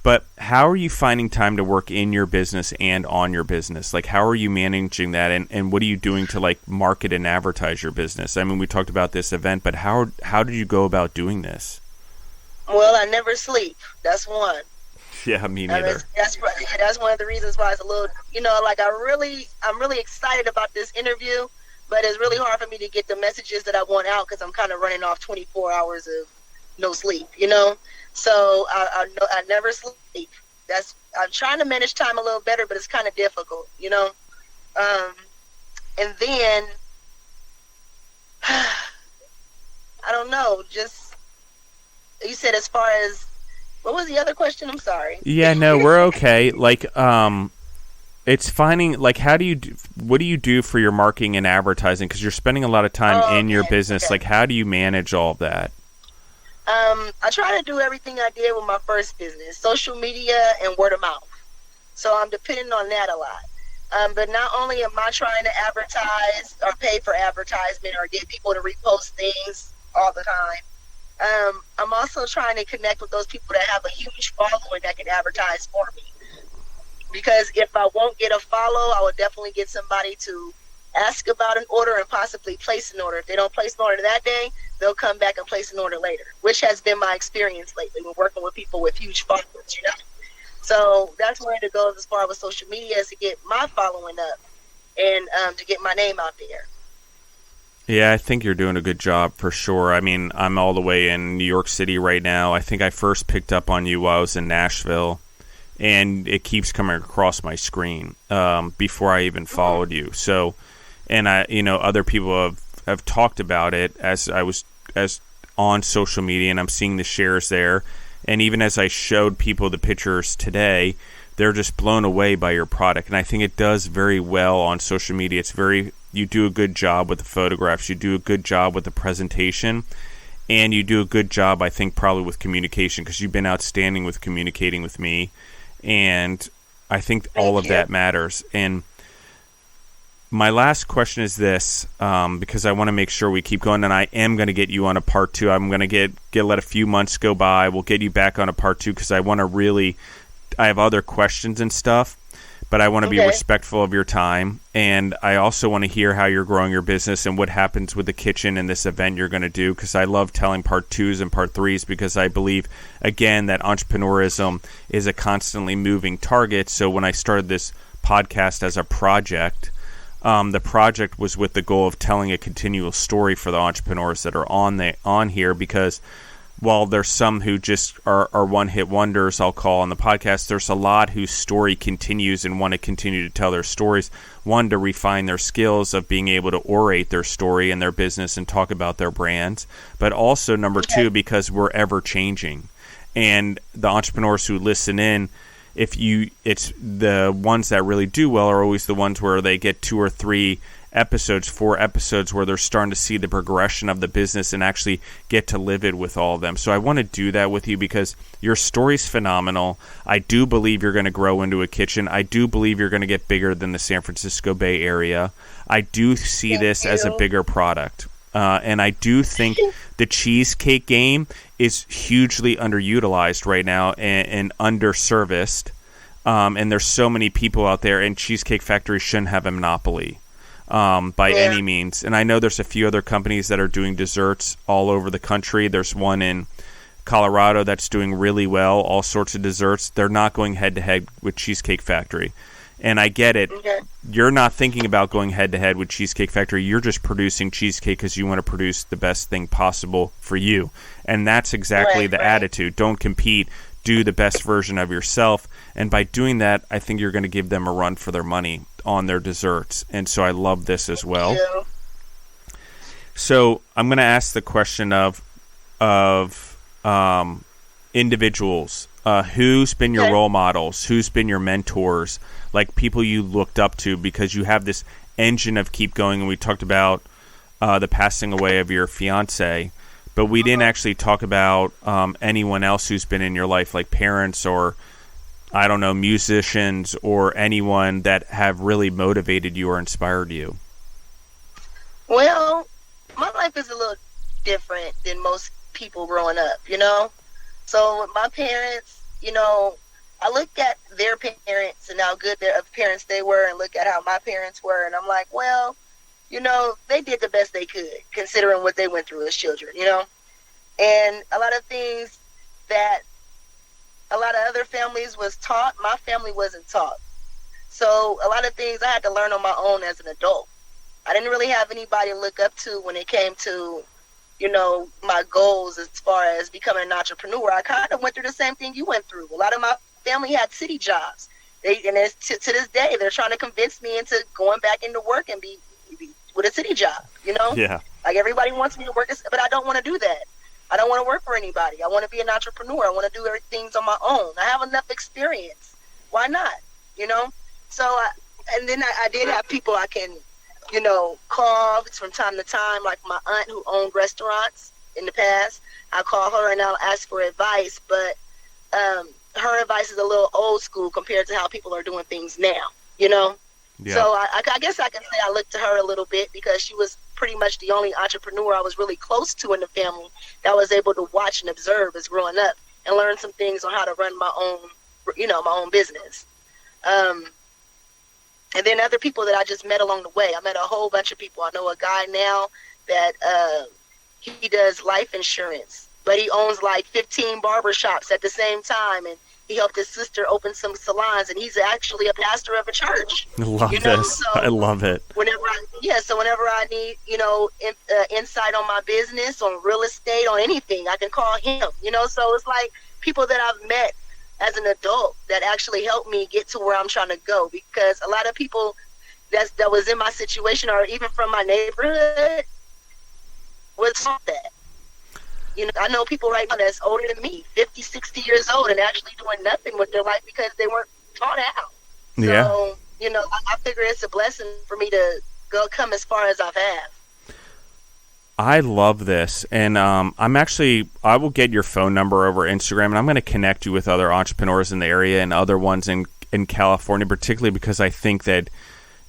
But how are you finding time to work in your business and on your business? Like, how are you managing that? And what are you doing to, like, market and advertise your business? I mean, we talked about this event, but how did you go about doing this? Well, I never sleep. That's one. Yeah, me neither. That's one of the reasons why it's a little, I'm really excited about this interview, but it's really hard for me to get the messages that I want out because I'm kind of running off 24 hours of no sleep, So I never sleep. I'm trying to manage time a little better, but it's kind of difficult, you know. And then I don't know. Just you said as far as what was the other question? I'm sorry. Yeah, no, we're okay. Like, it's finding, like, what do you do for your marketing and advertising? Because you're spending a lot of time in your business. Okay. Like, how do you manage all of that? I try to do everything I did with my first business, social media and word of mouth. So I'm depending on that a lot. But not only am I trying to advertise or pay for advertisement or get people to repost things all the time, I'm also trying to connect with those people that have a huge following that can advertise for me. Because if I won't get a follow, I will definitely get somebody to ask about an order and possibly place an order. If they don't place an order that day, they'll come back and place an order later, which has been my experience lately when working with people with huge followers, you know. So that's where it goes as far as social media, is to get my following up and to get my name out there. Yeah, I think you're doing a good job for sure. I mean, I'm all the way in New York City right now. I think I first picked up on you while I was in Nashville, and it keeps coming across my screen before I even followed you. So, and other people have talked about it as on social media, and I'm seeing the shares there. And even as I showed people the pictures today, they're just blown away by your product. And I think it does very well on social media. You do a good job with the photographs. You do a good job with the presentation. And you do a good job, I think, probably with communication, because you've been outstanding with communicating with me. And I think all of that matters. And my last question is this, because I want to make sure we keep going, and I am going to get you on a part 2. I'm going to let a few months go by. We'll get you back on a part 2 because I want to I have other questions and stuff, but I want to be respectful of your time. And I also want to hear how you're growing your business and what happens with the kitchen and this event you're going to do, because I love telling part 2s and part 3s, because I believe, again, that entrepreneurism is a constantly moving target. So when I started this podcast as a project, the project was with the goal of telling a continual story for the entrepreneurs that are on here, because while there's some who just are one-hit wonders, I'll call, on the podcast, there's a lot whose story continues and want to continue to tell their stories. One, to refine their skills of being able to orate their story and their business and talk about their brands, but also, number 2, because we're ever changing. And the entrepreneurs who listen in, it's the ones that really do well are always the ones where they get 2 or 3 episodes, 4 episodes, where they're starting to see the progression of the business and actually get to live it with all of them. So I want to do that with you because your story's phenomenal. I do believe you're going to grow into a kitchen. I do believe you're going to get bigger than the San Francisco Bay Area. I do see this as a bigger product. And I do think the cheesecake game is hugely underutilized right now and underserviced. And there's so many people out there, and Cheesecake Factory shouldn't have a monopoly by any means. And I know there's a few other companies that are doing desserts all over the country. There's one in Colorado that's doing really well, all sorts of desserts. They're not going head-to-head with Cheesecake Factory. And I get it. Okay. You're not thinking about going head-to-head with Cheesecake Factory. You're just producing cheesecake because you want to produce the best thing possible for you. And that's exactly the attitude. Don't compete. Do the best version of yourself. And by doing that, I think you're going to give them a run for their money on their desserts. And so I love this as well. So I'm going to ask the question of individuals. Who's been your role models? Who's been your mentors? Like people you looked up to, because you have this engine of keep going. And we talked about the passing away of your fiance, but we didn't actually talk about anyone else who's been in your life, like parents or, I don't know, musicians or anyone that have really motivated you or inspired you. Well, my life is a little different than most people growing up, you know? So with my parents, you know, I look at their parents and how good of parents they were and look at how my parents were. And I'm like, well, you know, they did the best they could considering what they went through as children, you know. And a lot of things that a lot of other families was taught, my family wasn't taught. So a lot of things I had to learn on my own as an adult. I didn't really have anybody to look up to when it came to, you know, my goals as far as becoming an entrepreneur. I kind of went through the same thing you went through. A lot of my family had city jobs. To this day, they're trying to convince me into going back into work and be with a city job, you know? Yeah. Like, everybody wants me to work, but I don't want to do that. I don't want to work for anybody. I want to be an entrepreneur. I want to do everything on my own. I have enough experience. Why not? You know? So, and then I did have people I can, you know, call from time to time, like my aunt who owned restaurants in the past. I'll call her and I'll ask for advice, but her advice is a little old school compared to how people are doing things now, you know? Yeah. So I guess I can say I looked to her a little bit because she was pretty much the only entrepreneur I was really close to in the family that was able to watch and observe as growing up and learn some things on how to run my own, you know, my own business. And then other people that I just met along the way. I met a whole bunch of people. I know a guy now that he does life insurance, but he owns like 15 barbershops at the same time, and he helped his sister open some salons, and he's actually a pastor of a church. I love this. So I love it. Whenever I need, you know, insight on my business, on real estate, on anything, I can call him. You know, so it's like people that I've met as an adult that actually helped me get to where I'm trying to go. Because a lot of people that was in my situation, or even from my neighborhood, was taught that. You know, I know people right now that's older than me, 50, 60 years old, and actually doing nothing with their life because they weren't taught how. Yeah. So, you know, I figure it's a blessing for me to come as far as I've had. I love this, and I will get your phone number over Instagram, and I'm going to connect you with other entrepreneurs in the area and other ones in California, particularly because I think that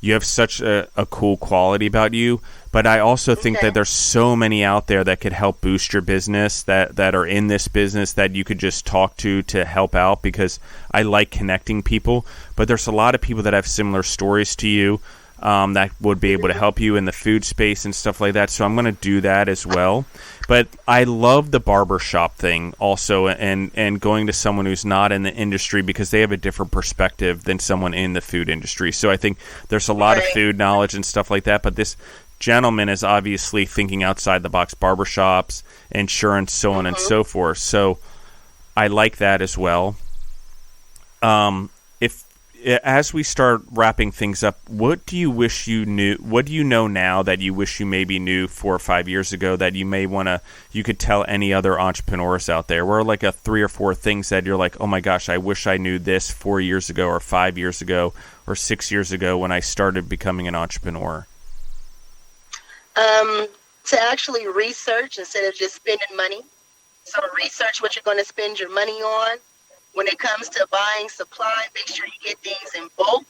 you have such a cool quality about you. But I also think that there's so many out there that could help boost your business that are in this business that you could just talk to help out, because I like connecting people. But there's a lot of people that have similar stories to you that would be able to help you in the food space and stuff like that. So I'm going to do that as well. But I love the barbershop thing also, and going to someone who's not in the industry, because they have a different perspective than someone in the food industry. So I think there's a lot of food knowledge and stuff like that. But this gentleman is obviously thinking outside the box: barbershops, insurance, so on and so forth. So I like that as well. As we start wrapping things up, what do you wish you knew? What do you know now that you wish you maybe knew 4 or 5 years ago that you could tell any other entrepreneurs out there? What are like 3 or 4 things that you're like, oh my gosh, I wish I knew this 4 years ago or 5 years ago or 6 years ago when I started becoming an entrepreneur? To actually research instead of just spending money. So research what you're going to spend your money on. When it comes to buying supply, make sure you get things in bulk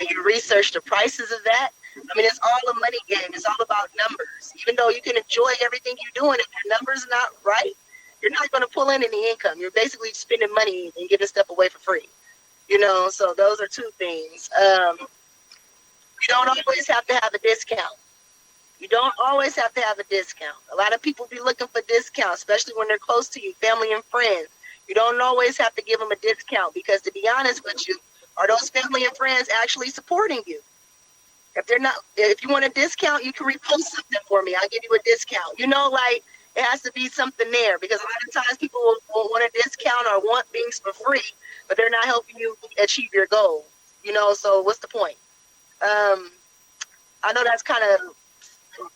and you research the prices of that. I mean, it's all a money game. It's all about numbers. Even though you can enjoy everything you're doing, if your numbers are not right, you're not going to pull in any income. You're basically spending money and giving stuff away for free. You know, so those are 2 things. You don't always have to have a discount. You don't always have to have a discount. A lot of people be looking for discounts, especially when they're close to you, family and friends. You don't always have to give them a discount, because to be honest with you, are those family and friends actually supporting you? If they're not, if you want a discount, you can repost something for me. I'll give you a discount. You know, like, it has to be something there, because a lot of times people will want a discount or want things for free, but they're not helping you achieve your goal. You know, so what's the point? I know that's kind of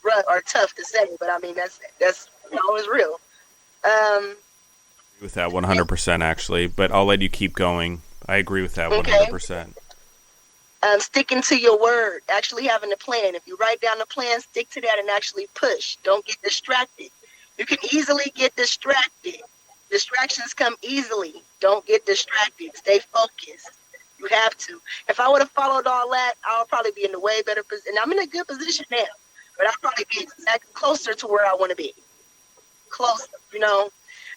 rough or tough to say, but I mean, that's you know, it's real. With that 100% actually, but I'll let you keep going. I agree with that 100%. Sticking to your word, actually having a plan. If you write down the plan, stick to that and actually push. Don't get distracted. You can easily get distracted. Distractions come easily. Don't get distracted. Stay focused. You have to. If I would have followed all that, I would probably be in a way better position. And I'm in a good position now, but I'll probably be closer to where I want to be. Closer, you know.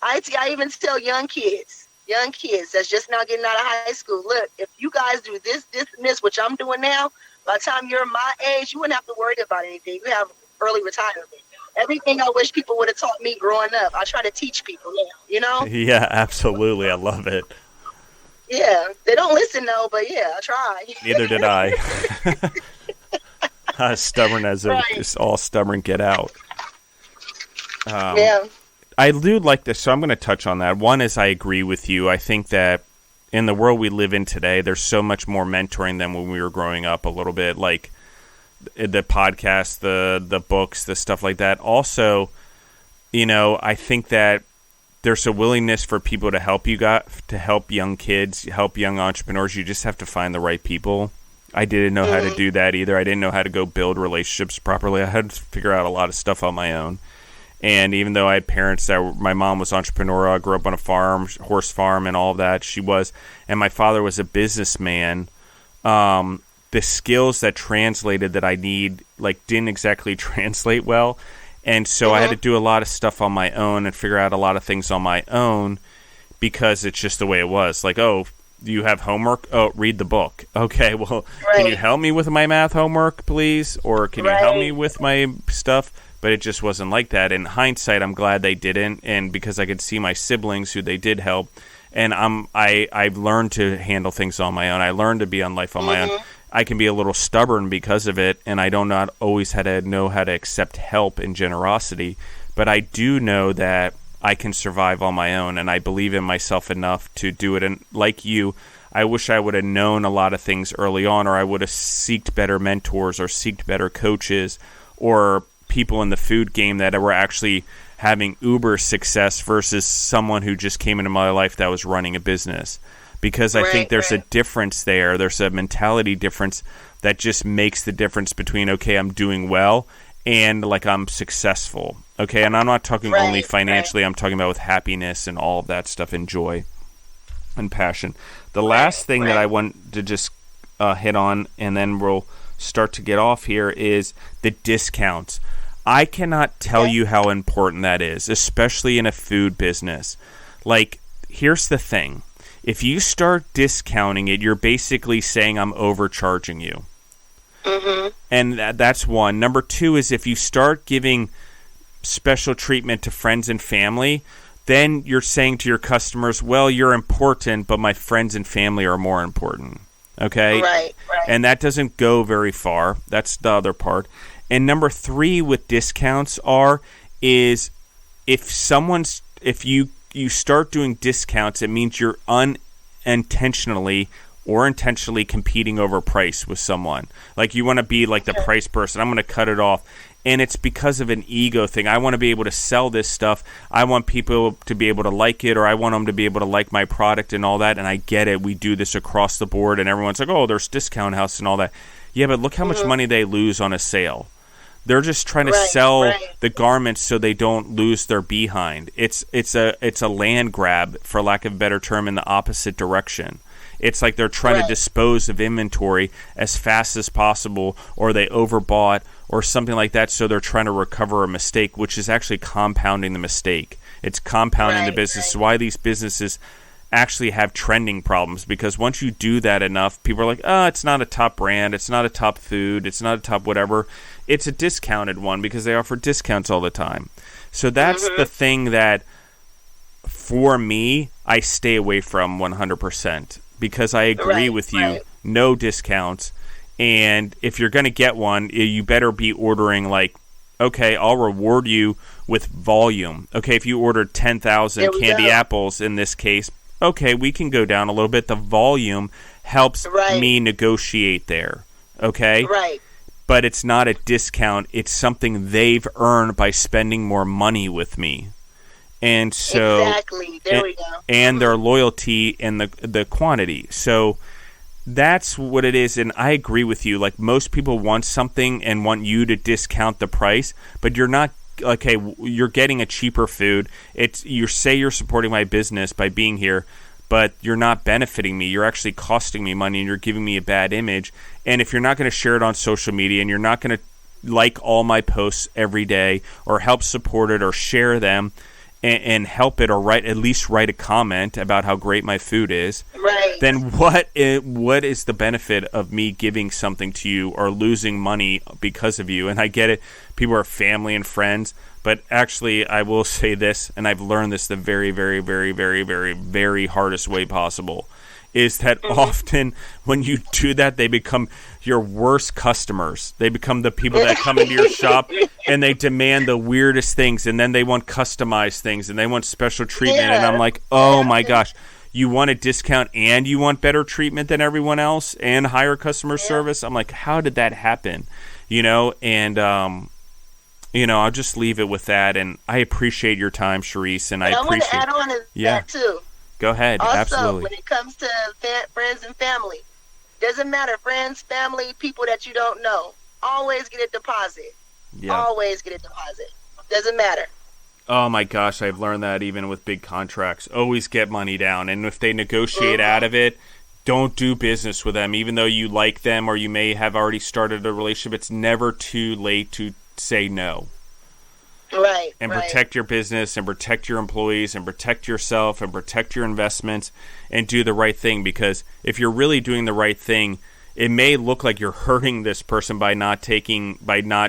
I even tell young kids that's just now getting out of high school, look, if you guys do this, and this, which I'm doing now, by the time you're my age, you wouldn't have to worry about anything. You have early retirement. Everything I wish people would have taught me growing up, I try to teach people now, you know? Yeah, absolutely. I love it. Yeah, they don't listen though, but yeah, I try. Neither did I. Stubborn as just all stubborn get out. Yeah. I do like this, so I'm going to touch on that. One is I agree with you. I think that in the world we live in today, there's so much more mentoring than when we were growing up a little bit, like the podcast, the books, the stuff like that. Also, I think that there's a willingness for people to help to help young kids, help young entrepreneurs. You just have to find the right people. I didn't know how to do that either. I didn't know how to go build relationships properly. I had to figure out a lot of stuff on my own. And even though I had parents my mom was entrepreneurial, I grew up on a farm, horse farm and all of that. She was, and my father was a businessman. The skills that translated that I need, didn't exactly translate well. And so I had to do a lot of stuff on my own and figure out a lot of things on my own because it's just the way it was. Do you have homework? Oh, read the book. Okay, well, Can you help me with my math homework, please? Or can you help me with my stuff? But it just wasn't like that. In hindsight, I'm glad they didn't, and because I could see my siblings who they did help, and I've learned to handle things on my own. I learned to be on life on my own. I can be a little stubborn because of it, and I don't not always know how to accept help and generosity, but I do know that I can survive on my own, and I believe in myself enough to do it. And like you, I wish I would have known a lot of things early on, or I would have sought better mentors or sought better coaches or people in the food game that were actually having uber success versus someone who just came into my life that was running a business. Because I think there's a difference there. There's a mentality difference that just makes the difference between, okay, I'm doing well and I'm successful. Okay, and I'm not talking only financially. I'm talking about with happiness and all of that stuff and joy and passion. The last thing that I want to just hit on, and then we'll start to get off here, is the discounts. I cannot tell you how important that is, especially in a food business. Here's the thing. If you start discounting it, you're basically saying I'm overcharging you. And that's one. Number two is if you start giving special treatment to friends and family, then you're saying to your customers, well, you're important, but my friends and family are more important. Okay? Right. And that doesn't go very far. That's the other part. And number three with discounts is if you start doing discounts, it means you're unintentionally or intentionally competing over price with someone. You want to be the price person. I'm going to cut it off. And it's because of an ego thing. I want to be able to sell this stuff. I want people to be able to like it, or I want them to be able to like my product and all that. And I get it. We do this across the board, and everyone's like, oh, there's Discount House and all that. Yeah, but look how much money they lose on a sale. They're just trying to sell the garments so they don't lose their behind. It's a land grab, for lack of a better term, in the opposite direction. It's like they're trying to dispose of inventory as fast as possible, or they overbought or something like that, so they're trying to recover a mistake, which is actually compounding the mistake. It's compounding the business. It's why these businesses actually have trending problems, because once you do that enough, people are like, oh, it's not a top brand, it's not a top food, it's not a top whatever. It's a discounted one because they offer discounts all the time. So that's the thing that, for me, I stay away from 100%, because I agree with you, no discounts. And if you're going to get one, you better be ordering okay, I'll reward you with volume. Okay, if you ordered 10,000 candy apples in this case, okay, we can go down a little bit. The volume helps me negotiate there. Okay? Right. But it's not a discount. It's something they've earned by spending more money with me. And so, exactly. There we go. And their loyalty and the quantity. So that's what it is. And I agree with you. Most people want something and want you to discount the price, but you're not. Okay, you're getting a cheaper food. You say you're supporting my business by being here, but you're not benefiting me. You're actually costing me money, and you're giving me a bad image. And if you're not going to share it on social media, and you're not going to like all my posts every day, or help support it, or share them, and help it, or at least write a comment about how great my food is, then what is the benefit of me giving something to you or losing money because of you? And I get it. People are family and friends. But actually, I will say this, and I've learned this the very, very, very, very, very, very hardest way possible, is that often when you do that, they become your worst customers. They become the people that come into your shop and they demand the weirdest things, and then they want customized things, and they want special treatment. And I'm like, oh my gosh, you want a discount and you want better treatment than everyone else and higher customer service. I'm like, how did that happen? And I'll just leave it with that. And I appreciate your time, Charise, and I appreciate. I want to add on to that too. Go ahead. Also, absolutely. when it comes to friends and family, doesn't matter, friends, family, people that you don't know, always get a deposit. Yeah. Always get a deposit. Doesn't matter. Oh my gosh, I've learned that even with big contracts. Always get money down, and if they negotiate out of it, don't do business with them. Even though you like them or you may have already started a relationship, it's never too late to say no. Right. And protect your business and protect your employees and protect yourself and protect your investments and do the right thing, because if you're really doing the right thing, it may look like you're hurting this person by not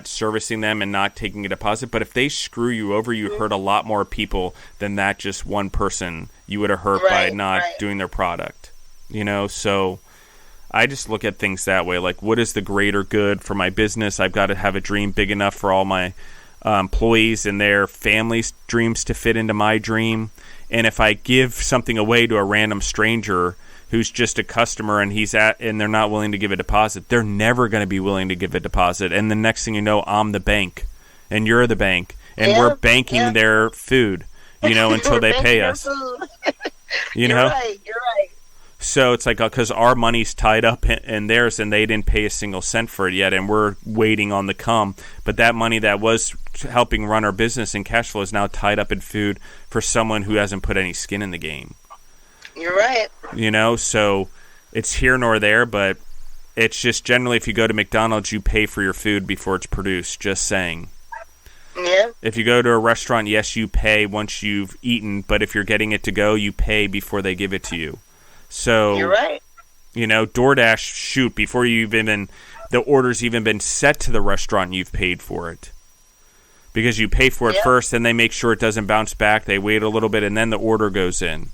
servicing them and not taking a deposit. But if they screw you over, you hurt a lot more people than that just one person you would have hurt by not doing their product. So I just look at things that way. Like, what is the greater good for my business? I've got to have a dream big enough for all my employees and their families' dreams to fit into my dream. And if I give something away to a random stranger who's just a customer and they're not willing to give a deposit, they're never going to be willing to give a deposit. And the next thing you know, I'm the bank and you're the bank and we're banking their food, until they pay us. You're right. So it's like, because our money's tied up in theirs and they didn't pay a single cent for it yet, and we're waiting on the come. But that money that was helping run our business and cash flow is now tied up in food for someone who hasn't put any skin in the game. You're right. So it's here nor there, but it's just generally if you go to McDonald's, you pay for your food before it's produced, just saying. Yeah. If you go to a restaurant, yes, you pay once you've eaten, but if you're getting it to go, you pay before they give it to you. So, you're right. DoorDash, shoot, before the order's even been set to the restaurant, you've paid for it. Because you pay for it first, and they make sure it doesn't bounce back. They wait a little bit, and then the order goes in.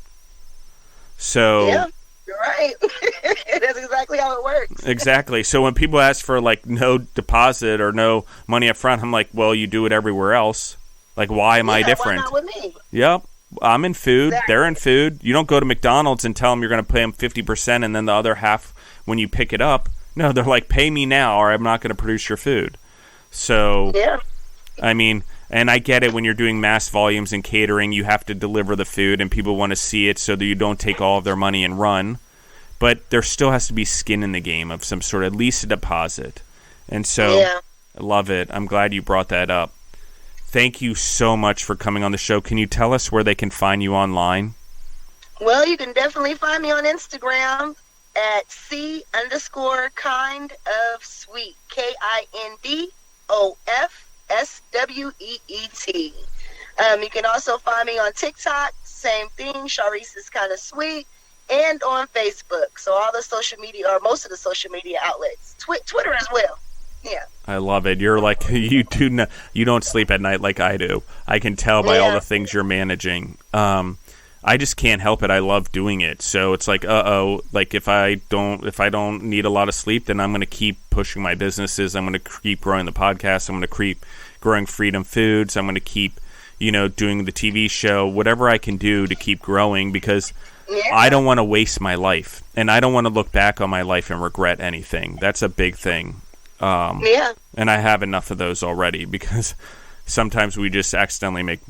So, yeah, you're right. That's exactly how it works. Exactly. So when people ask for, no deposit or no money up front, I'm like, well, you do it everywhere else. Like, why am I different? Why not with me? Yep. I'm in food. Exactly. They're in food. You don't go to McDonald's and tell them you're going to pay them 50% and then the other half when you pick it up. No, they're like, pay me now or I'm not going to produce your food. So, I mean, and I get it, when you're doing mass volumes and catering, you have to deliver the food and people want to see it so that you don't take all of their money and run. But there still has to be skin in the game of some sort, at least a deposit. And so, I love it. I'm glad you brought that up. Thank you so much for coming on the show. Can you tell us where they can find you online? Well, you can definitely find me on Instagram at C_kind_of_sweet. KINDOFSWEET. You can also find me on TikTok, same thing, Charise is kind of sweet, and on Facebook. So all the social media, or most of the social media outlets, Twitter as well. Yeah. I love it. You're like, you don't sleep at night like I do. I can tell by all the things you're managing. I just can't help it. I love doing it. So it's like, like if I don't need a lot of sleep, then I'm going to keep pushing my businesses. I'm going to keep growing the podcast. I'm going to keep growing Freedom Foods. I'm going to keep, doing the TV show, whatever I can do to keep growing, because I don't want to waste my life, and I don't want to look back on my life and regret anything. That's a big thing. And I have enough of those already, because sometimes we just accidentally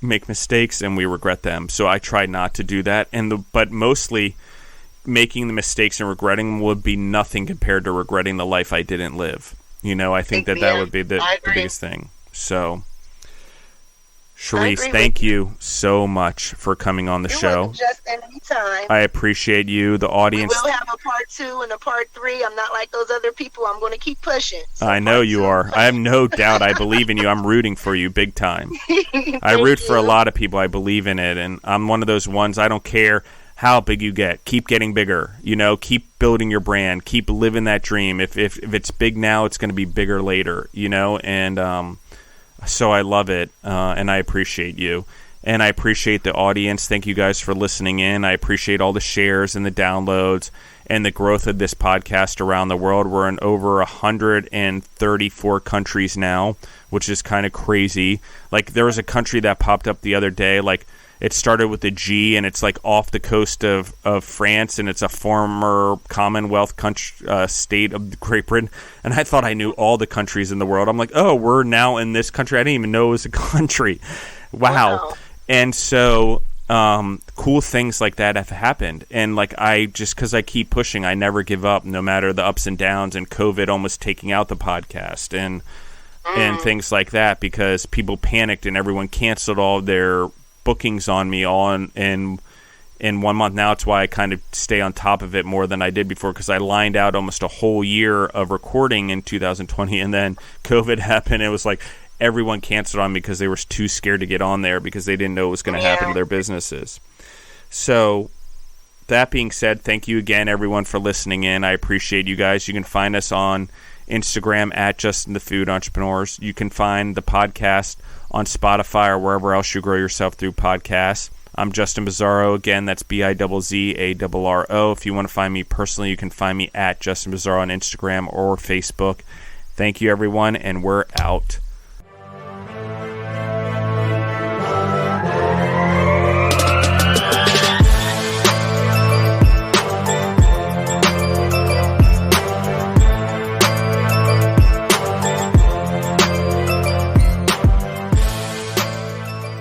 make mistakes and we regret them. So I try not to do that. But mostly making the mistakes and regretting them would be nothing compared to regretting the life I didn't live. I think that would be the biggest thing. So, Charise, thank you so much for coming on the show. Just anytime. I appreciate you, the audience. We will have a part 2 and a part 3. I'm not like those other people. I'm going to keep pushing. So I know you are. I have no doubt. I believe in you. I'm rooting for you big time. I root for a lot of people. I believe in it, and I'm one of those ones. I don't care how big you get. Keep getting bigger. Keep building your brand. Keep living that dream. If it's big now, it's going to be bigger later. And so I love it, and I appreciate you. And I appreciate the audience. Thank you guys for listening in. I appreciate all the shares and the downloads and the growth of this podcast around the world. We're in over 134 countries now, which is kind of crazy. Like, there was a country that popped up the other day. Like, It started with a G, and it's like off the coast of France, and it's a former Commonwealth country, state of Great Britain. And I thought I knew all the countries in the world. I'm like, oh, we're now in this country. I didn't even know it was a country. Wow. And so cool things like that have happened. And like because I keep pushing, I never give up, no matter the ups and downs, and COVID almost taking out the podcast and things like that, because people panicked and everyone canceled all their bookings on me in 1 month. Now it's why I kind of stay on top of it more than I did before, because I lined out almost a whole year of recording in 2020, and then COVID happened. It was like everyone canceled on me because they were too scared to get on there because they didn't know what was going to happen to their businesses. So that being said, thank you again, everyone, for listening in. I appreciate you guys. You can find us on Instagram at Justin the Food Entrepreneurs. You can find the podcast on Spotify or wherever else you grow yourself through podcasts. I'm Justin Bizzarro. Again, that's Bizzarro. If you want to find me personally, you can find me at Justin Bizzarro on Instagram or Facebook. Thank you, everyone, and we're out.